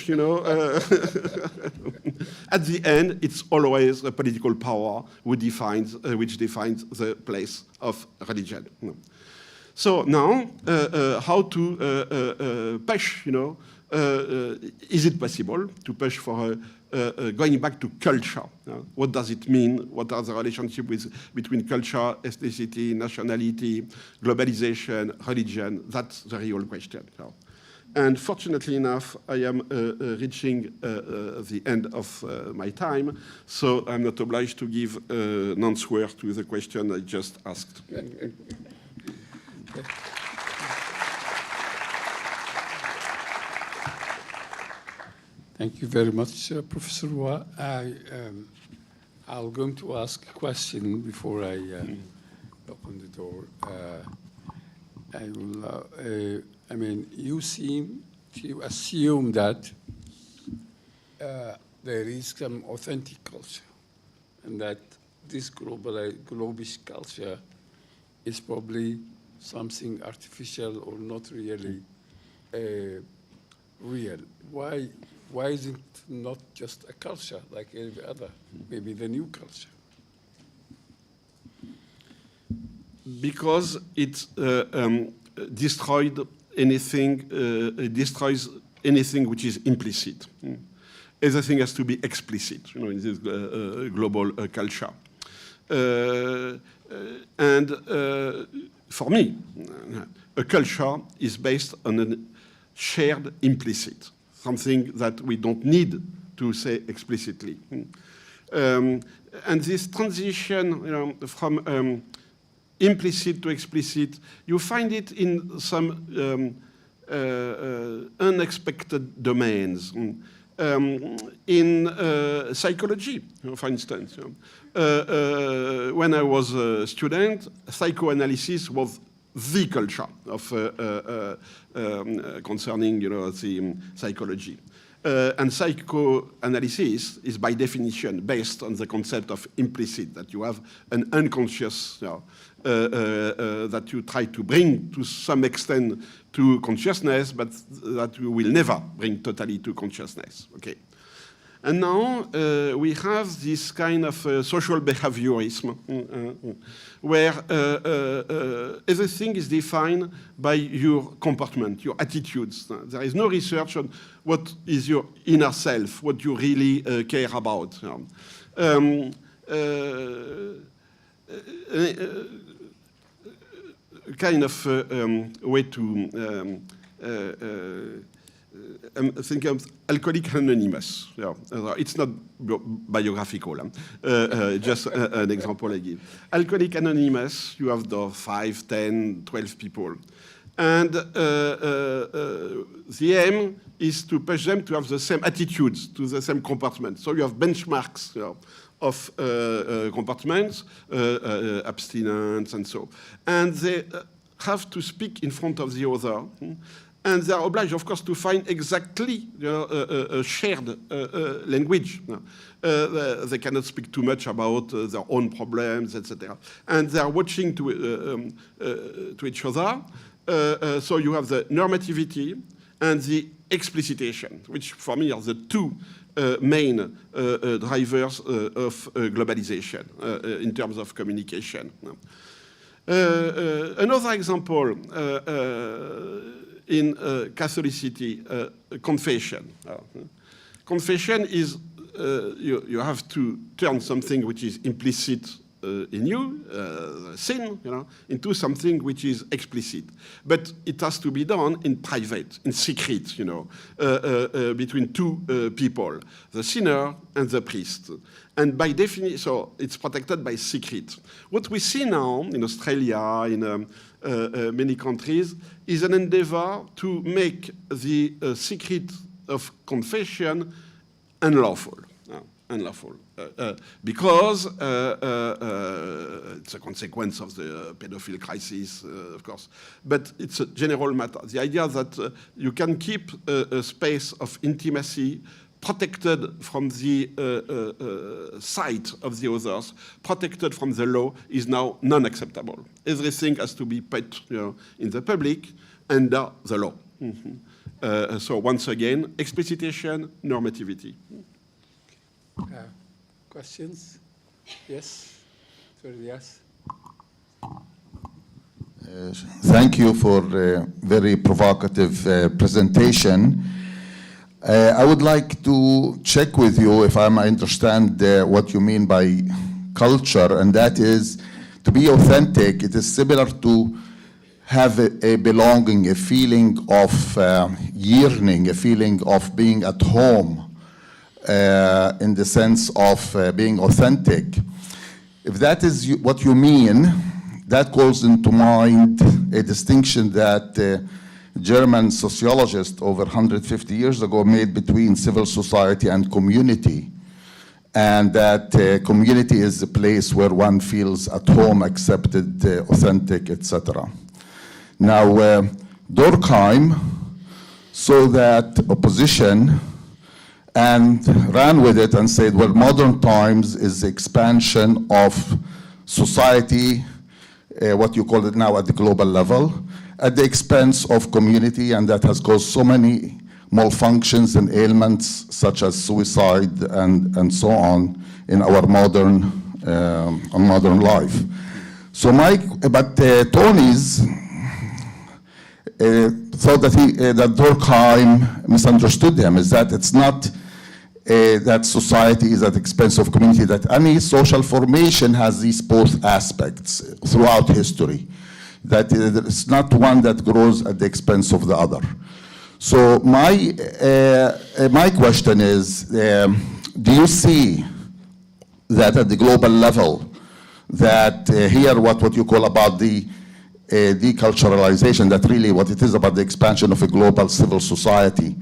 At the end, it's always a political power which defines the place of religion. So now, how to push, is it possible to push for going back to culture? What does it mean? What are the relationships between culture, ethnicity, nationality, globalization, religion? That's the real question. And fortunately enough, I am reaching the end of my time, so I'm not obliged to give an answer to the question I just asked. Thank you very much, Professor Wa. I'm going to ask a question before I open the door. I mean, you seem to assume that there is some authentic culture, and that this globish culture is probably something artificial or not really real. Why is it not just a culture like every other, maybe the new culture? Because it destroys anything which is implicit. Everything has to be explicit, in this global culture. And for me, a culture is based on a shared implicit, something that we don't need to say explicitly. And this transition, from implicit to explicit, you find it in some unexpected domains. In psychology, for instance. When I was a student, psychoanalysis was the culture of concerning, the psychology. And psychoanalysis is by definition based on the concept of implicit, that you have an unconscious, that you try to bring to some extent to consciousness, but that you will never bring totally to consciousness. Okay. And now we have this kind of social behaviorism where everything is defined by your comportment, your attitudes. There is no research on what is your inner self, what you really care about. Kind of way to I'm thinking of Alcoholics Anonymous. Yeah. It's not biographical, just an example I give. Alcoholics Anonymous, you have the 5, 10, 12 people. And the aim is to push them to have the same attitudes, to the same comportment. So you have benchmarks of comportments, abstinence and so. And they have to speak in front of the other. And they are obliged, of course, to find exactly a shared language. They cannot speak too much about their own problems, etc. And they are watching to each other. So you have the normativity and the explicitation, which for me are the two main drivers of globalization in terms of communication. Another example, in Catholicity, confession. Confession is you have to turn something which is implicit in you, sin, into something which is explicit. But it has to be done in private, in secret, between two people, the sinner and the priest. And by definition, so it's protected by secret. What we see now in Australia, in many countries, is an endeavor to make the secret of confession unlawful. unlawful because it's a consequence of the pedophile crisis, of course, but it's a general matter. The idea that you can keep a space of intimacy protected from the sight of the others, protected from the law, is now non-acceptable. Everything has to be put in the public under the law. So once again, explicitation, normativity. Questions? Yes? Sorry, yes? Thank you for a very provocative presentation. I would like to check with you if I understand what you mean by culture, and that is to be authentic. It is similar to have a belonging, a feeling of yearning, a feeling of being at home in the sense of being authentic. If that is what you mean, that calls into mind a distinction that German sociologist over 150 years ago made between civil society and community, and that community is the place where one feels at home, accepted, authentic, etc. Now, Durkheim saw that opposition and ran with it and said, well, modern times is the expansion of society, what you call it now at the global level, at the expense of community, and that has caused so many malfunctions and ailments such as suicide and so on in our modern life. So Tony's thought that Durkheim misunderstood him, is that it's not that society is at the expense of community, that any social formation has these both aspects throughout history, that it's not one that grows at the expense of the other. So my question is, do you see that at the global level, that here what you call about the deculturalization, that really what it is about the expansion of a global civil society,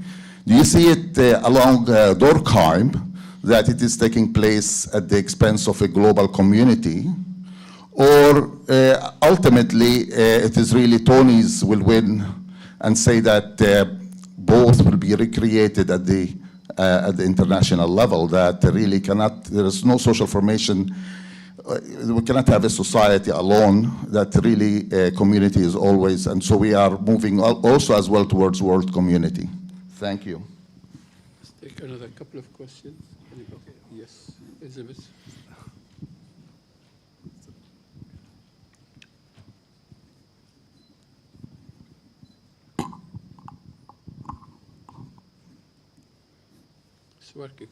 do you see it along Durkheim, that it is taking place at the expense of a global community, or ultimately it is really Tony's will win and say that both will be recreated at the international level, that really cannot, there is no social formation, we cannot have a society alone, that really community is always, and so we are moving also as well towards world community. Thank you. Let's take another couple of questions. Yes, Elizabeth. It's working.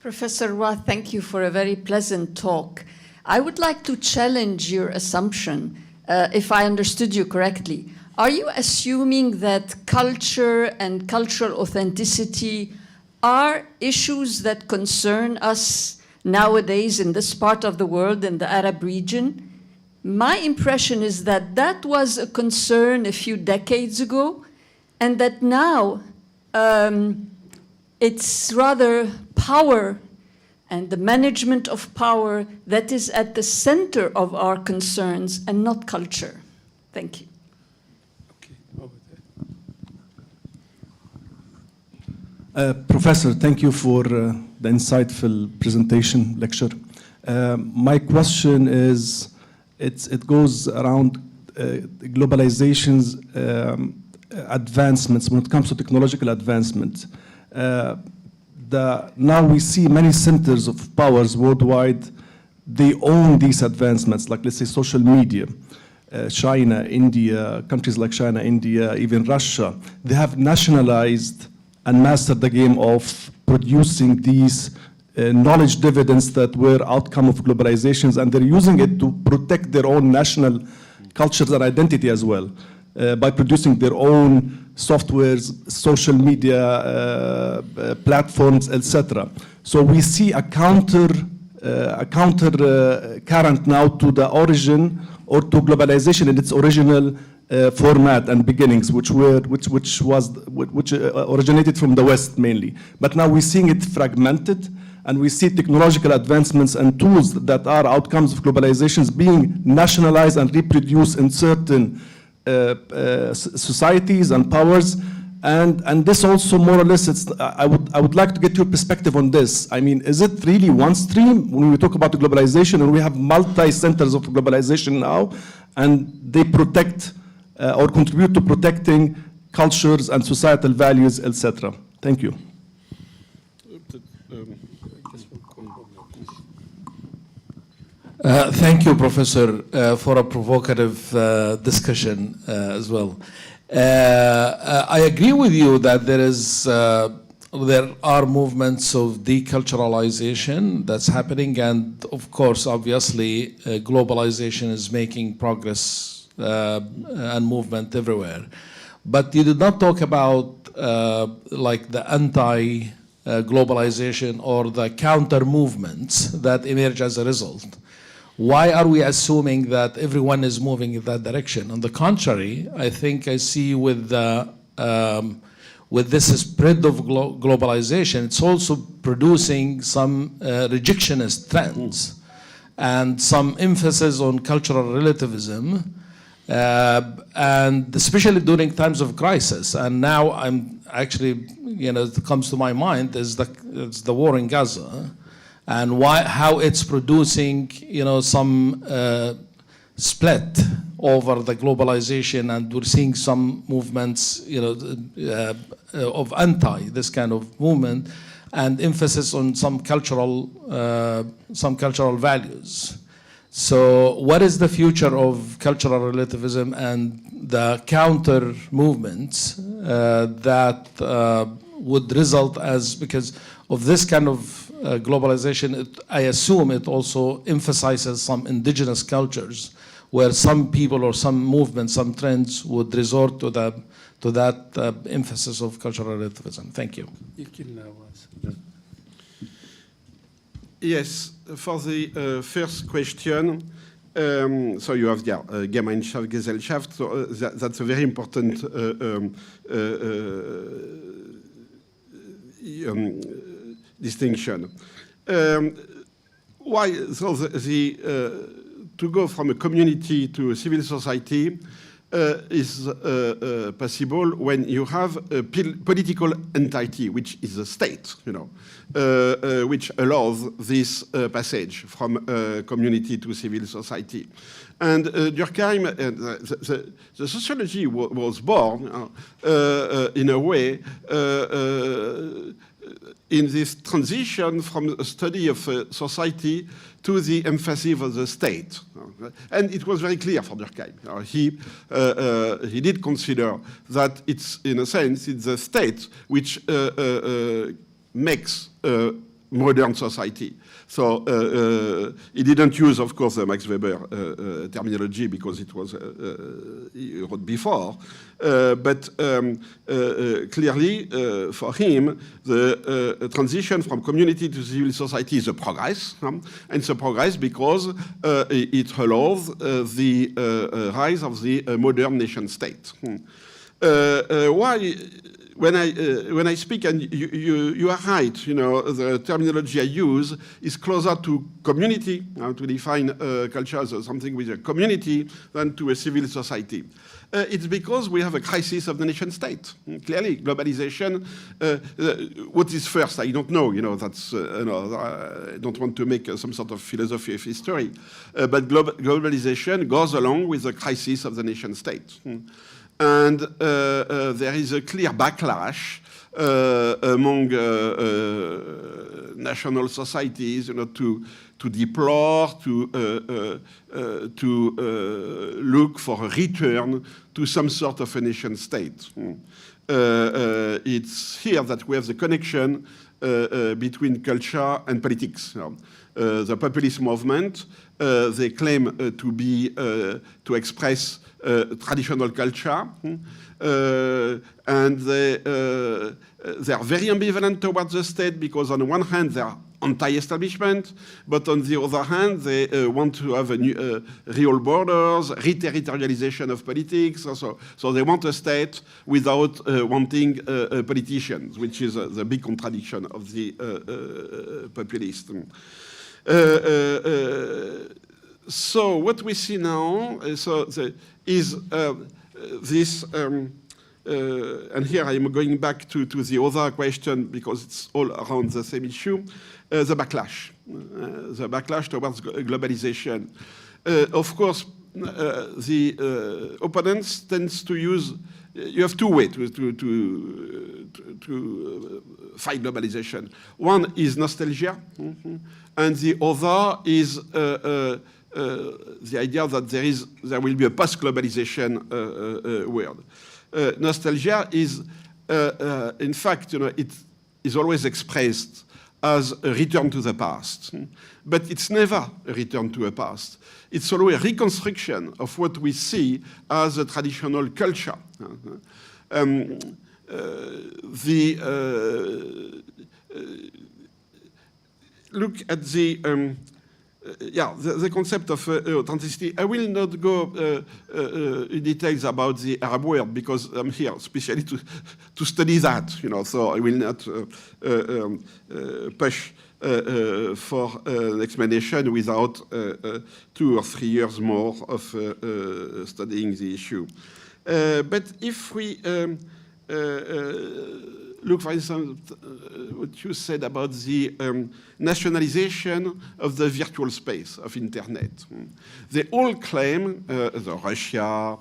Professor Roth, thank you for a very pleasant talk. I would like to challenge your assumption, if I understood you correctly. Are you assuming that culture and cultural authenticity are issues that concern us nowadays in this part of the world, in the Arab region? My impression is that that was a concern a few decades ago, and that now it's rather power and the management of power that is at the center of our concerns and not culture. Thank you. Okay, over there. Professor, thank you for the insightful presentation, lecture. My question is, it goes around globalization's advancements when it comes to technological advancement. Now we see many centers of powers worldwide, they own these advancements, like let's say social media. China, India, countries like China, India, even Russia, they have nationalized and mastered the game of producing these knowledge dividends that were outcome of globalizations, and they're using it to protect their own national cultures and identity as well, by producing their own softwares, social media platforms, etc. So we see a counter current now to the origin or to globalization in its original format and beginnings, which originated from the West mainly. But now we're seeing it fragmented, and we see technological advancements and tools that are outcomes of globalizations being nationalized and reproduced in certain societies and powers. And this also more or less, I would like to get your perspective on this. I mean, is it really one stream when we talk about the globalization, and we have multi-centers of globalization now, and they protect or contribute to protecting cultures and societal values, etc.? Thank you. Thank you, Professor, for a provocative discussion as well. I agree with you that there are movements of deculturalization that's happening, and of course, obviously, globalization is making progress and movement everywhere. But you did not talk about like the anti-globalization or the counter movements that emerge as a result. Why are we assuming that everyone is moving in that direction? On the contrary, I think I see with this spread of globalization, it's also producing some rejectionist trends and some emphasis on cultural relativism, and especially during times of crisis. And now I'm actually, it comes to my mind is the war in Gaza, and how it's producing, some split over the globalization, and we're seeing some movements, of this kind of movement, and emphasis on some cultural values. So, what is the future of cultural relativism and the counter movements that would result because of this kind of globalization? I assume it also emphasizes some indigenous cultures, where some people or some movements, some trends would resort to that emphasis of cultural relativism. Thank you. Yes, for the first question, so you have Gemeinschaft, Gesellschaft, so that's a very important distinction. Why? So to go from a community to a civil society is possible when you have a political entity, which is a state, which allows this passage from community to civil society. And Durkheim, the sociology was born in a way in this transition from a study of society to the emphasis of the state. And it was very clear for Durkheim. He did consider that it's, in a sense, it's the state which makes modern society. So he didn't use, of course, the Max Weber terminology, because it was he wrote before. But clearly, for him, the transition from community to civil society is a progress, and it's a progress because it allows the rise of the modern nation state. Why? When I speak, and you are right, the terminology I use is closer to community, to define culture as something with a community, than to a civil society. It's because we have a crisis of the nation state. Clearly, globalization, what is first? I don't know, that's, I don't want to make some sort of philosophy of history, but globalization goes along with the crisis of the nation state. And there is a clear backlash among national societies, to deplore, to look for a return to some sort of a nation state. It's here that we have the connection between culture and politics. The populist movement, they claim to express traditional culture, and they are very ambivalent towards the state because on one hand they are anti-establishment, but on the other hand they want to have real borders, re-territorialization of politics. So they want a state without wanting politicians, which is the big contradiction of the populists. So what we see now is this. And here I am going back to the other question because it's all around the same issue, the backlash towards globalization. Of course, the opponents tends to use, you have two ways to fight globalization. One is nostalgia, and the other is the idea that there will be a post-globalization world. Nostalgia is, in fact, it is always expressed as a return to the past. But it's never a return to a past. It's always a reconstruction of what we see as a traditional culture. Look at the concept of authenticity. I will not go in details about the Arab world because I'm here especially to study that, so I will not push for an explanation without 2 or 3 years more of studying the issue. But if we look, for instance, what you said about the nationalization of the virtual space of Internet. They all claim, Russia,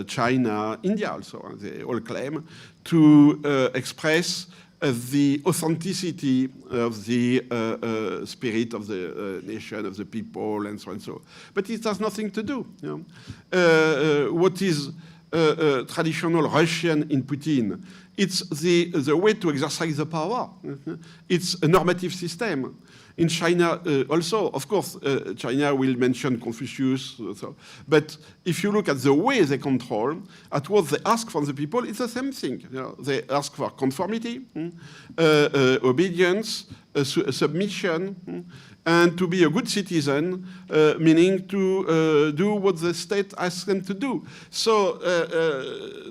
China, India also, they all claim to express the authenticity of the spirit of the nation, of the people, and so on and so. But it has nothing to do. What is traditional Russian in Putin? It's the way to exercise the power. It's a normative system. In China also, of course, China will mention Confucius. But if you look at the way they control, at what they ask from the people, it's the same thing. They ask for conformity, obedience, submission, and to be a good citizen, meaning to do what the state asks them to do. So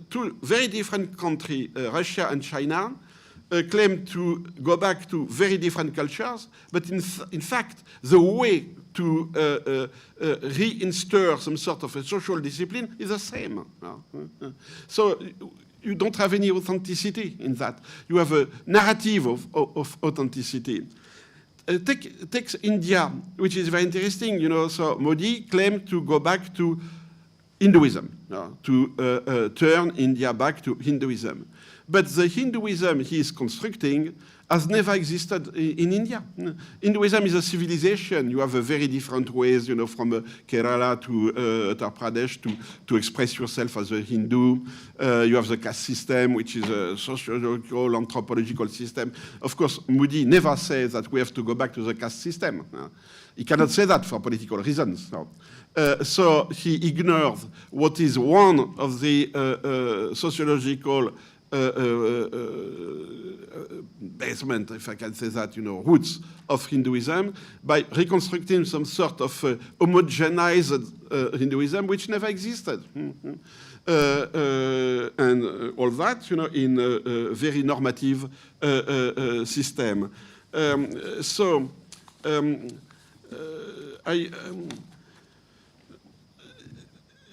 two very different countries, Russia and China, claim to go back to very different cultures, but in fact, the way to reinstate some sort of a social discipline is the same. So you don't have any authenticity in that. You have a narrative of authenticity. Take India, which is very interesting. So Modi claimed to go back to Hinduism, to turn India back to Hinduism. But the Hinduism he is constructing has never existed in India. Hinduism is a civilization. You have a very different ways, from Kerala to Uttar Pradesh to express yourself as a Hindu. You have the caste system, which is a sociological, anthropological system. Of course, Modi never says that we have to go back to the caste system. He cannot say that for political reasons. So he ignores what is one of the sociological basement, if I can say that, roots of Hinduism, by reconstructing some sort of homogenized Hinduism which never existed. And all that, in a very normative system.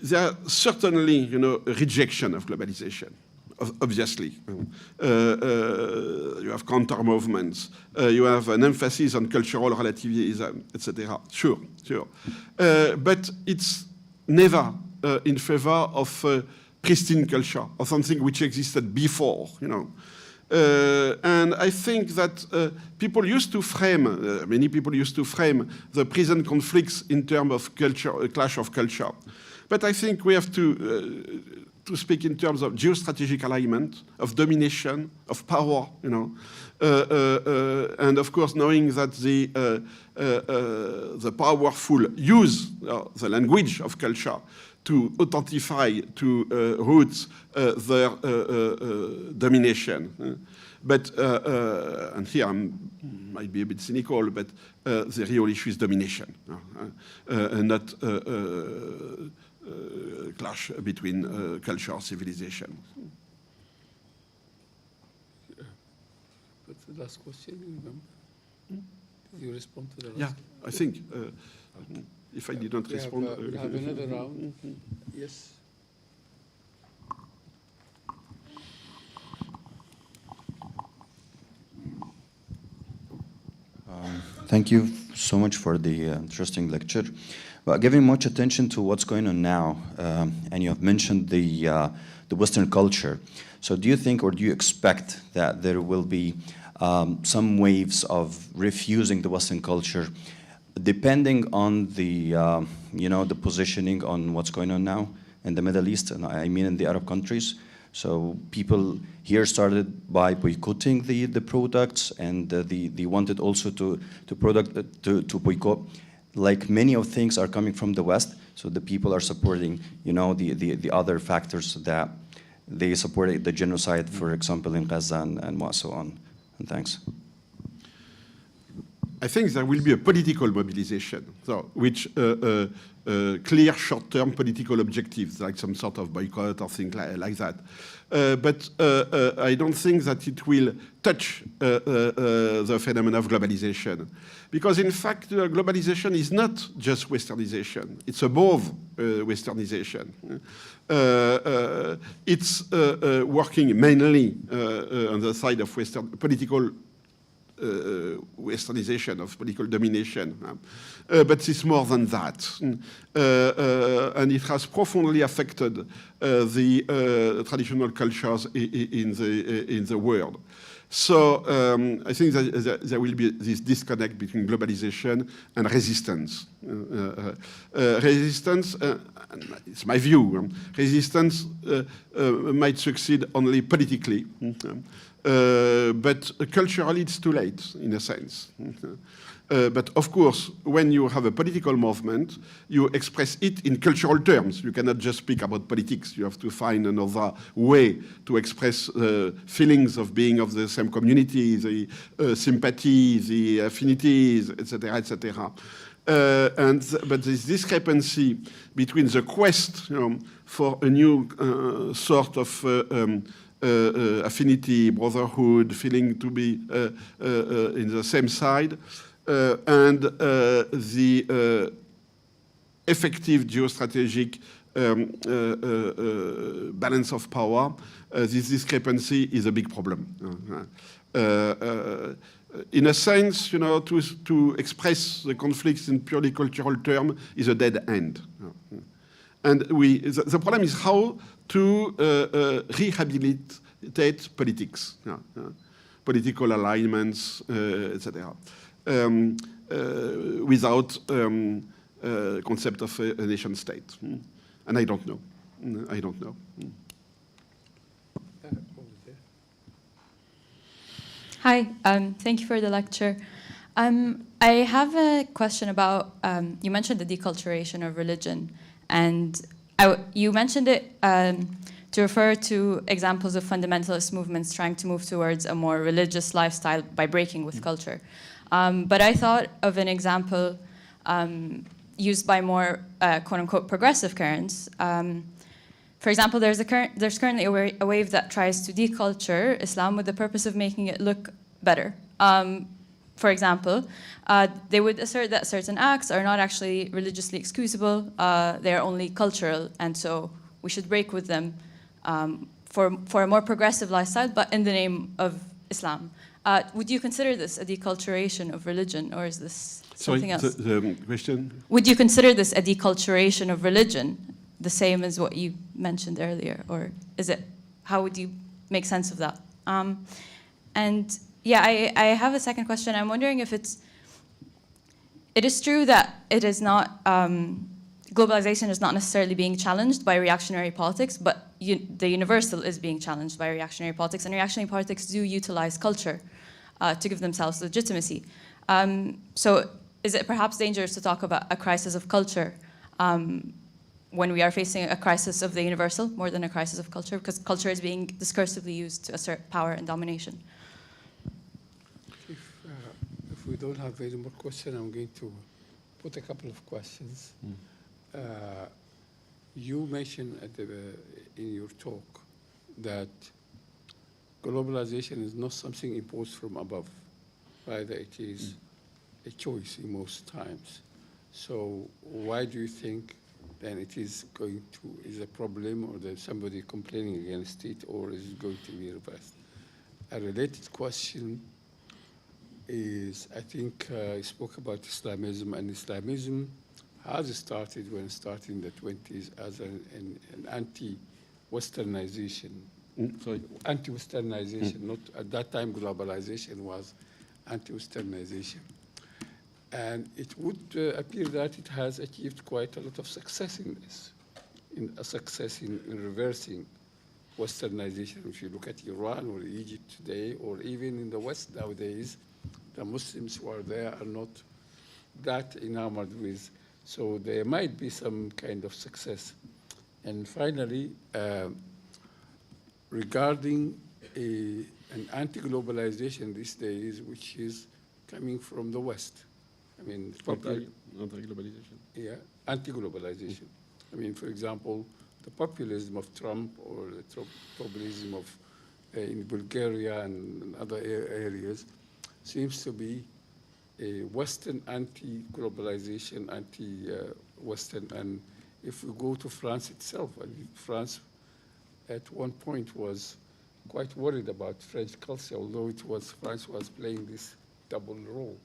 There are certainly, a rejection of globalization. Obviously. You have counter movements. You have an emphasis on cultural relativism, etc. Sure. But it's never in favor of pristine culture or something which existed before, And I think that people used to frame, many people used to frame the present conflicts in terms of culture, a clash of culture. But I think we have to speak in terms of geostrategic alignment, of domination, of power, and of course knowing that the powerful use the language of culture to authentify, to roots their domination. But, and here I might be a bit cynical, but the real issue is domination, and not clash between culture and civilization. That's the last question, you remember? Did you respond to the last? Yeah, I think if I didn't respond... We have another round. Yes. Thank you so much for the interesting lecture. But giving much attention to what's going on now, and you have mentioned the Western culture. So do you think, or do you expect that there will be some waves of refusing the Western culture, depending on the the positioning on what's going on now in the Middle East, and I mean in the Arab countries? So people here started by boycotting the products, and they wanted also to boycott. Like many of things are coming from the West, so the people are supporting the other factors that they supported the genocide, for example, in Gaza and so on. And thanks. I think there will be a political mobilization, so which clear short-term political objectives, like some sort of boycott or things like that. But I don't think that it will touch the phenomenon of globalization. Because in fact, globalization is not just Westernization. It's above Westernization. It's working mainly on the side of political Westernization, of political domination. But it's more than that. And it has profoundly affected the traditional cultures in the world. So I think that there will be this disconnect between globalization and resistance. Resistance, it's my view, resistance might succeed only politically. But culturally, it's too late, in a sense. But of course, when you have a political movement, you express it in cultural terms. You cannot just speak about politics. You have to find another way to express feelings of being of the same community, the sympathy, the affinities, etc., etc. But this discrepancy between the quest for a new sort of affinity, brotherhood, feeling to be in the same side, and the effective geostrategic balance of power, this discrepancy is a big problem. In a sense, to express the conflicts in purely cultural terms is a dead end. And the problem is how to rehabilitate politics, political alignments, etc., without concept of a nation state. And I don't know. I don't know. Hi, thank you for the lecture. I have a question about, you mentioned the deculturation of religion, and you mentioned it to refer to examples of fundamentalist movements trying to move towards a more religious lifestyle by breaking with culture. But I thought of an example used by more quote-unquote progressive currents. For example, there's currently a wave that tries to deculture Islam with the purpose of making it look better. For example, they would assert that certain acts are not actually religiously excusable, they are only cultural, and so we should break with them for a more progressive lifestyle, but in the name of Islam. Would you consider this a deculturation of religion, or is this something else? The question? Would you consider this a deculturation of religion, the same as what you mentioned earlier, or is it, how would you make sense of that? And yeah, I have a second question. I'm wondering if it is true that it is not, globalization is not necessarily being challenged by reactionary politics, but the universal is being challenged by reactionary politics, and reactionary politics do utilize culture to give themselves legitimacy. So is it perhaps dangerous to talk about a crisis of culture when we are facing a crisis of the universal more than a crisis of culture, because culture is being discursively used to assert power and domination. If we don't have any more questions, I'm going to put a couple of questions. You mentioned in your talk that globalization is not something imposed from above. Rather, it is a choice in most times. So why do you think then it is a problem, or there's somebody complaining against it, or is it going to be reversed? A related question is, I think I spoke about Islamism, and Islamism has started when it started in the 20s as an anti-Westernization. Sorry, anti-Westernization, not at that time globalization was anti-Westernization. And it would appear that it has achieved quite a lot of success in this, in reversing Westernization. If you look at Iran or Egypt today, or even in the West nowadays, the Muslims who are there are not that enamored with. So there might be some kind of success. And finally, regarding an anti-globalization these days, which is coming from the West. I mean, Anti-globalization. Yeah, anti-globalization. I mean, for example, the populism of Trump, or the populism of in Bulgaria and other areas, seems to be a Western anti-globalization, anti-Western. And if we go to France itself, I mean, France at one point was quite worried about French culture, although France was playing this double role.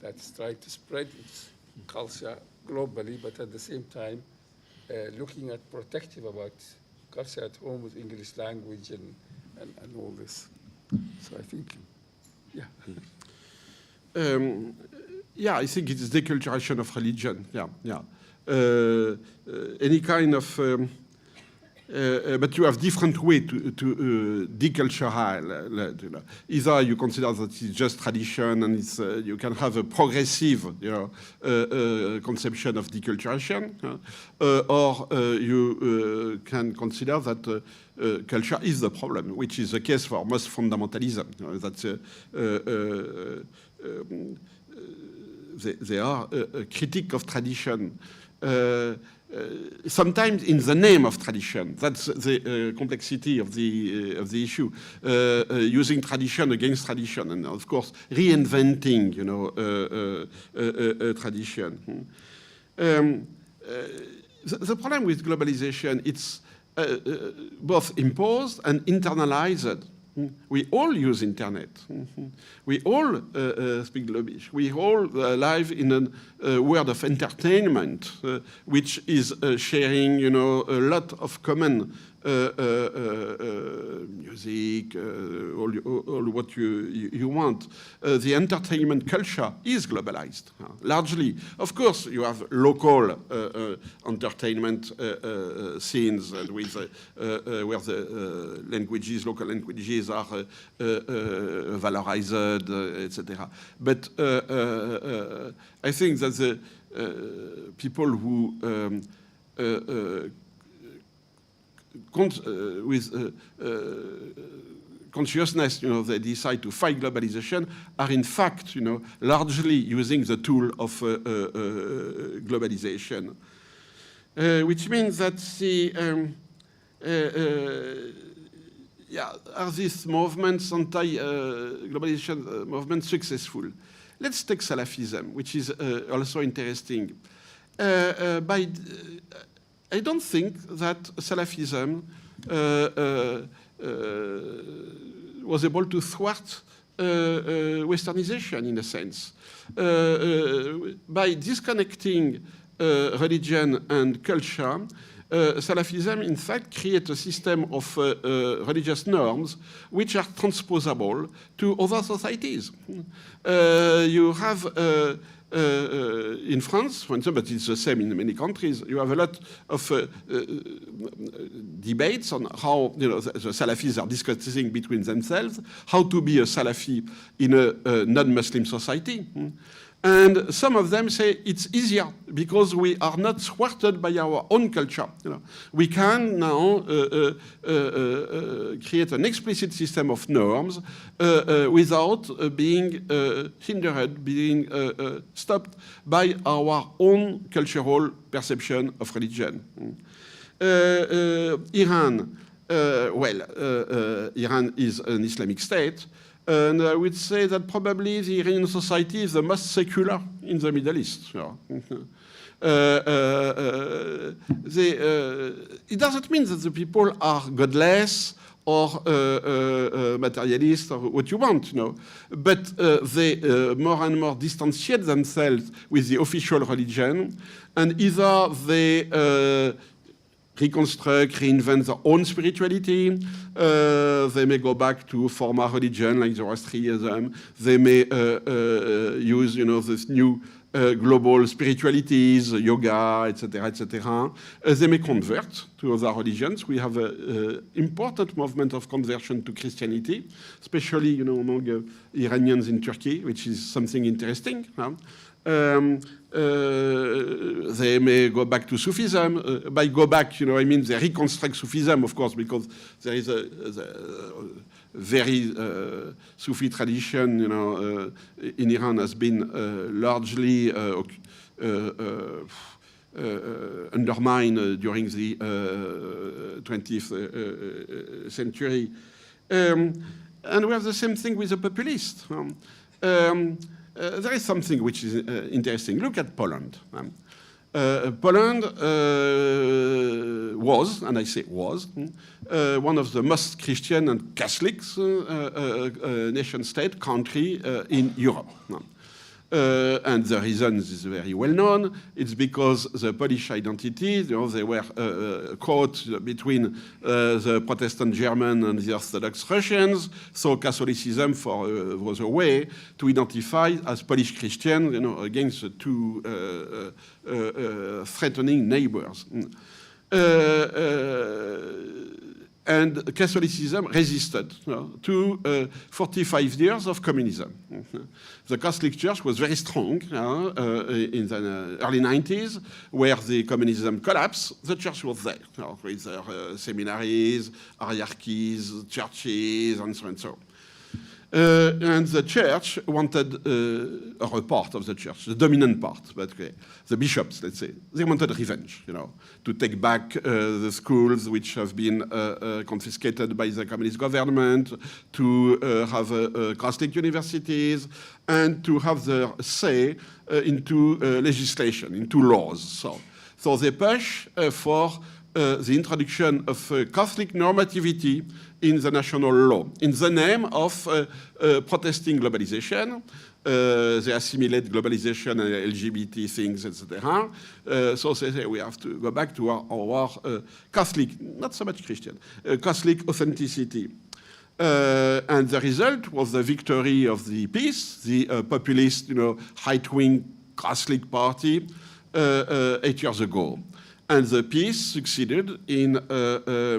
That's trying to spread its culture globally, but at the same time, looking at protective about culture at home with English language and all this. So I think, yeah. Yeah, I think it's deculturation of religion. Yeah. Any kind of, but you have different way to deculturalize. You know. Either you consider that it's just tradition, and it's you can have a progressive, conception of deculturation, or you can consider that culture is the problem, which is the case for most fundamentalism. You know, that they are a critique of tradition. Sometimes in the name of tradition. That's the complexity of the issue. Using tradition against tradition, and of course reinventing, tradition. The problem with globalization, it's both imposed and internalized. We all use internet. We all speak Globish. We all live in a world of entertainment, which is sharing, a lot of common music, all what you want. The entertainment culture is globalized, largely. Of course, you have local entertainment scenes with where the local languages are valorized, etc. But I think that the people who with consciousness, they decide to fight globalization, are in fact, largely using the tool of globalization, which means that are these movements, anti-globalization movements, successful? Let's take Salafism, which is also interesting. I don't think that Salafism was able to thwart Westernization in a sense. By disconnecting religion and culture, Salafism, in fact, creates a system of religious norms which are transposable to other societies. You have in France, for instance, but it's the same in many countries, you have a lot of debates on how the Salafis are discussing between themselves how to be a Salafi in a non-Muslim society. And some of them say it's easier because we are not thwarted by our own culture. You know. We can now create an explicit system of norms without being hindered, being stopped by our own cultural perception of religion. Iran, Iran is an Islamic state. And I would say that probably the Iranian society is the most secular in the Middle East. It doesn't mean that the people are godless or materialist or what you want, you know. But they more and more distantiate themselves with the official religion, and either they reconstruct, reinvent their own spirituality. They may go back to former religion like Zoroastrianism. They may use, you know, this new global spiritualities, yoga, etc., etc. They may convert to other religions. We have an important movement of conversion to Christianity, especially, you know, among Iranians in Turkey, which is something interesting. They may go back to Sufism. By go back, you know, I mean they reconstruct Sufism, of course, because there is a very Sufi tradition, you know, in Iran has been largely undermined during the 20th century. And we have the same thing with the populists. There is something which is interesting. Look at Poland. Poland was, and I say was, one of the most Christian and Catholic nation-state country in Europe. And the reason is very well known. It's because the Polish identity, you know, they were caught between the Protestant German and the Orthodox Russians. So Catholicism was a way to identify as Polish Christian, you know, against the two threatening neighbors. And Catholicism resisted, you know, to 45 years of communism. The Catholic Church was very strong in the early 90s, where the communism collapsed. The church was there, you know, with their seminaries, hierarchies, churches, and so on and so on. And the church wanted, or a part of the church, the dominant part, but the bishops, let's say, they wanted revenge, you know, to take back the schools which have been confiscated by the communist government, to have Catholic universities, and to have their say into legislation, into laws. So they push for the introduction of Catholic normativity in the national law, in the name of protesting globalization. They assimilate globalization and LGBT things, etc. So they say we have to go back to our Catholic, not so much Christian, Catholic authenticity. And the result was the victory of the peace, the populist, you know, right-wing Catholic party 8 years ago. And the peace succeeded in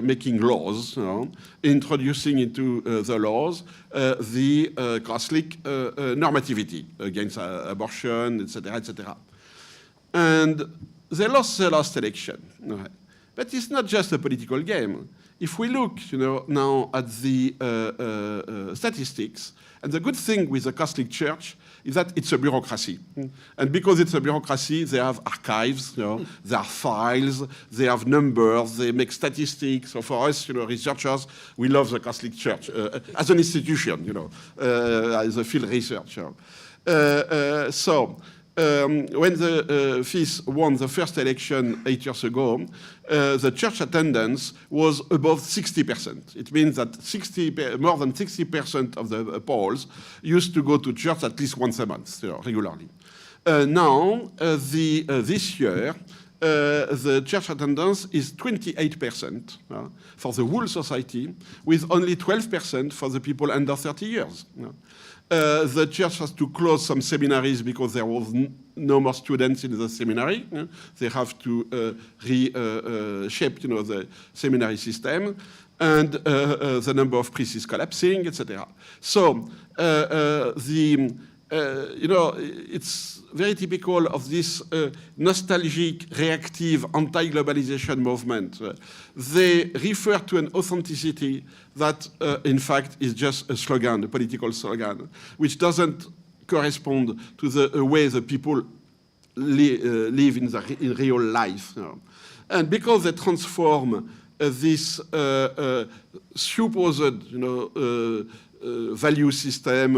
making laws, you know, introducing into the laws the Catholic normativity against abortion, etc., etc. And they lost the last election. But it's not just a political game. If we look, you know, now at the statistics, and the good thing with the Catholic Church is that it's a bureaucracy. And because it's a bureaucracy, they have archives, you know, there are files, they have numbers, they make statistics. So for us, you know, researchers, we love the Catholic Church as an institution, you know, as a field researcher. When the FIS won the first election 8 years ago, the church attendance was above 60%. It means that more than 60% of the Poles used to go to church at least once a month, you know, regularly. Now, this year, the church attendance is 28% for the whole society, with only 12% for the people under 30 years. The church has to close some seminaries because there was no more students in the seminary. They have to reshape, you know, the seminary system, and the number of priests is collapsing, etc. So the you know, it's very typical of this nostalgic, reactive, anti-globalization movement. They refer to an authenticity that, in fact, is just a slogan, a political slogan, which doesn't correspond to the way the people live in real life. You know. And because they transform this supposed, you know, value system,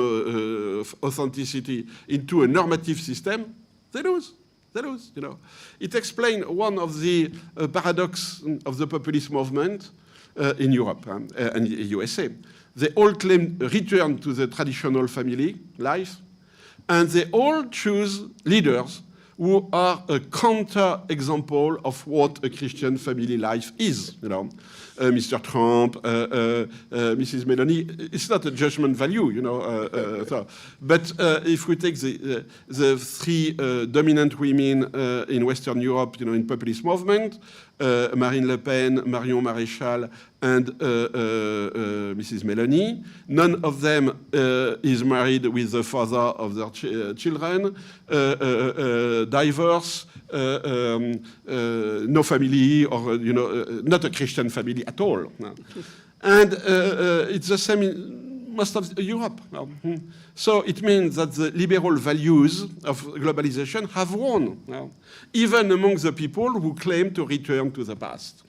authenticity into a normative system, they lose. They lose, you know. It explains one of the paradox of the populist movement in Europe and the USA. They all claim a return to the traditional family life, and they all choose leaders who are a counter-example of what a Christian family life is, you know. Mr. Trump, Mrs. Meloni, it's not a judgment value, you know. But if we take the three dominant women in Western Europe, you know, in populist movement, Marine Le Pen, Marion Maréchal, and Mrs. Meloni, none of them is married with the father of their children, divorce, no family, or, you know, not a Christian family at all. No. And it's the same in most of Europe. No. So it means that the liberal values of globalization have won, no, even among the people who claim to return to the past.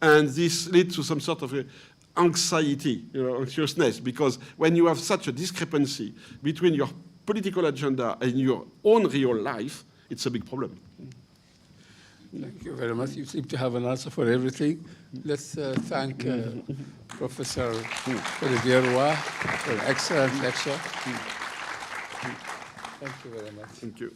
And this leads to some sort of anxiety, you know, anxiousness, because when you have such a discrepancy between your political agenda and your own real life, it's a big problem. Thank you very much. You seem to have an answer for everything. Let's thank Professor Olivier for an excellent lecture. Thank you very much. Thank you.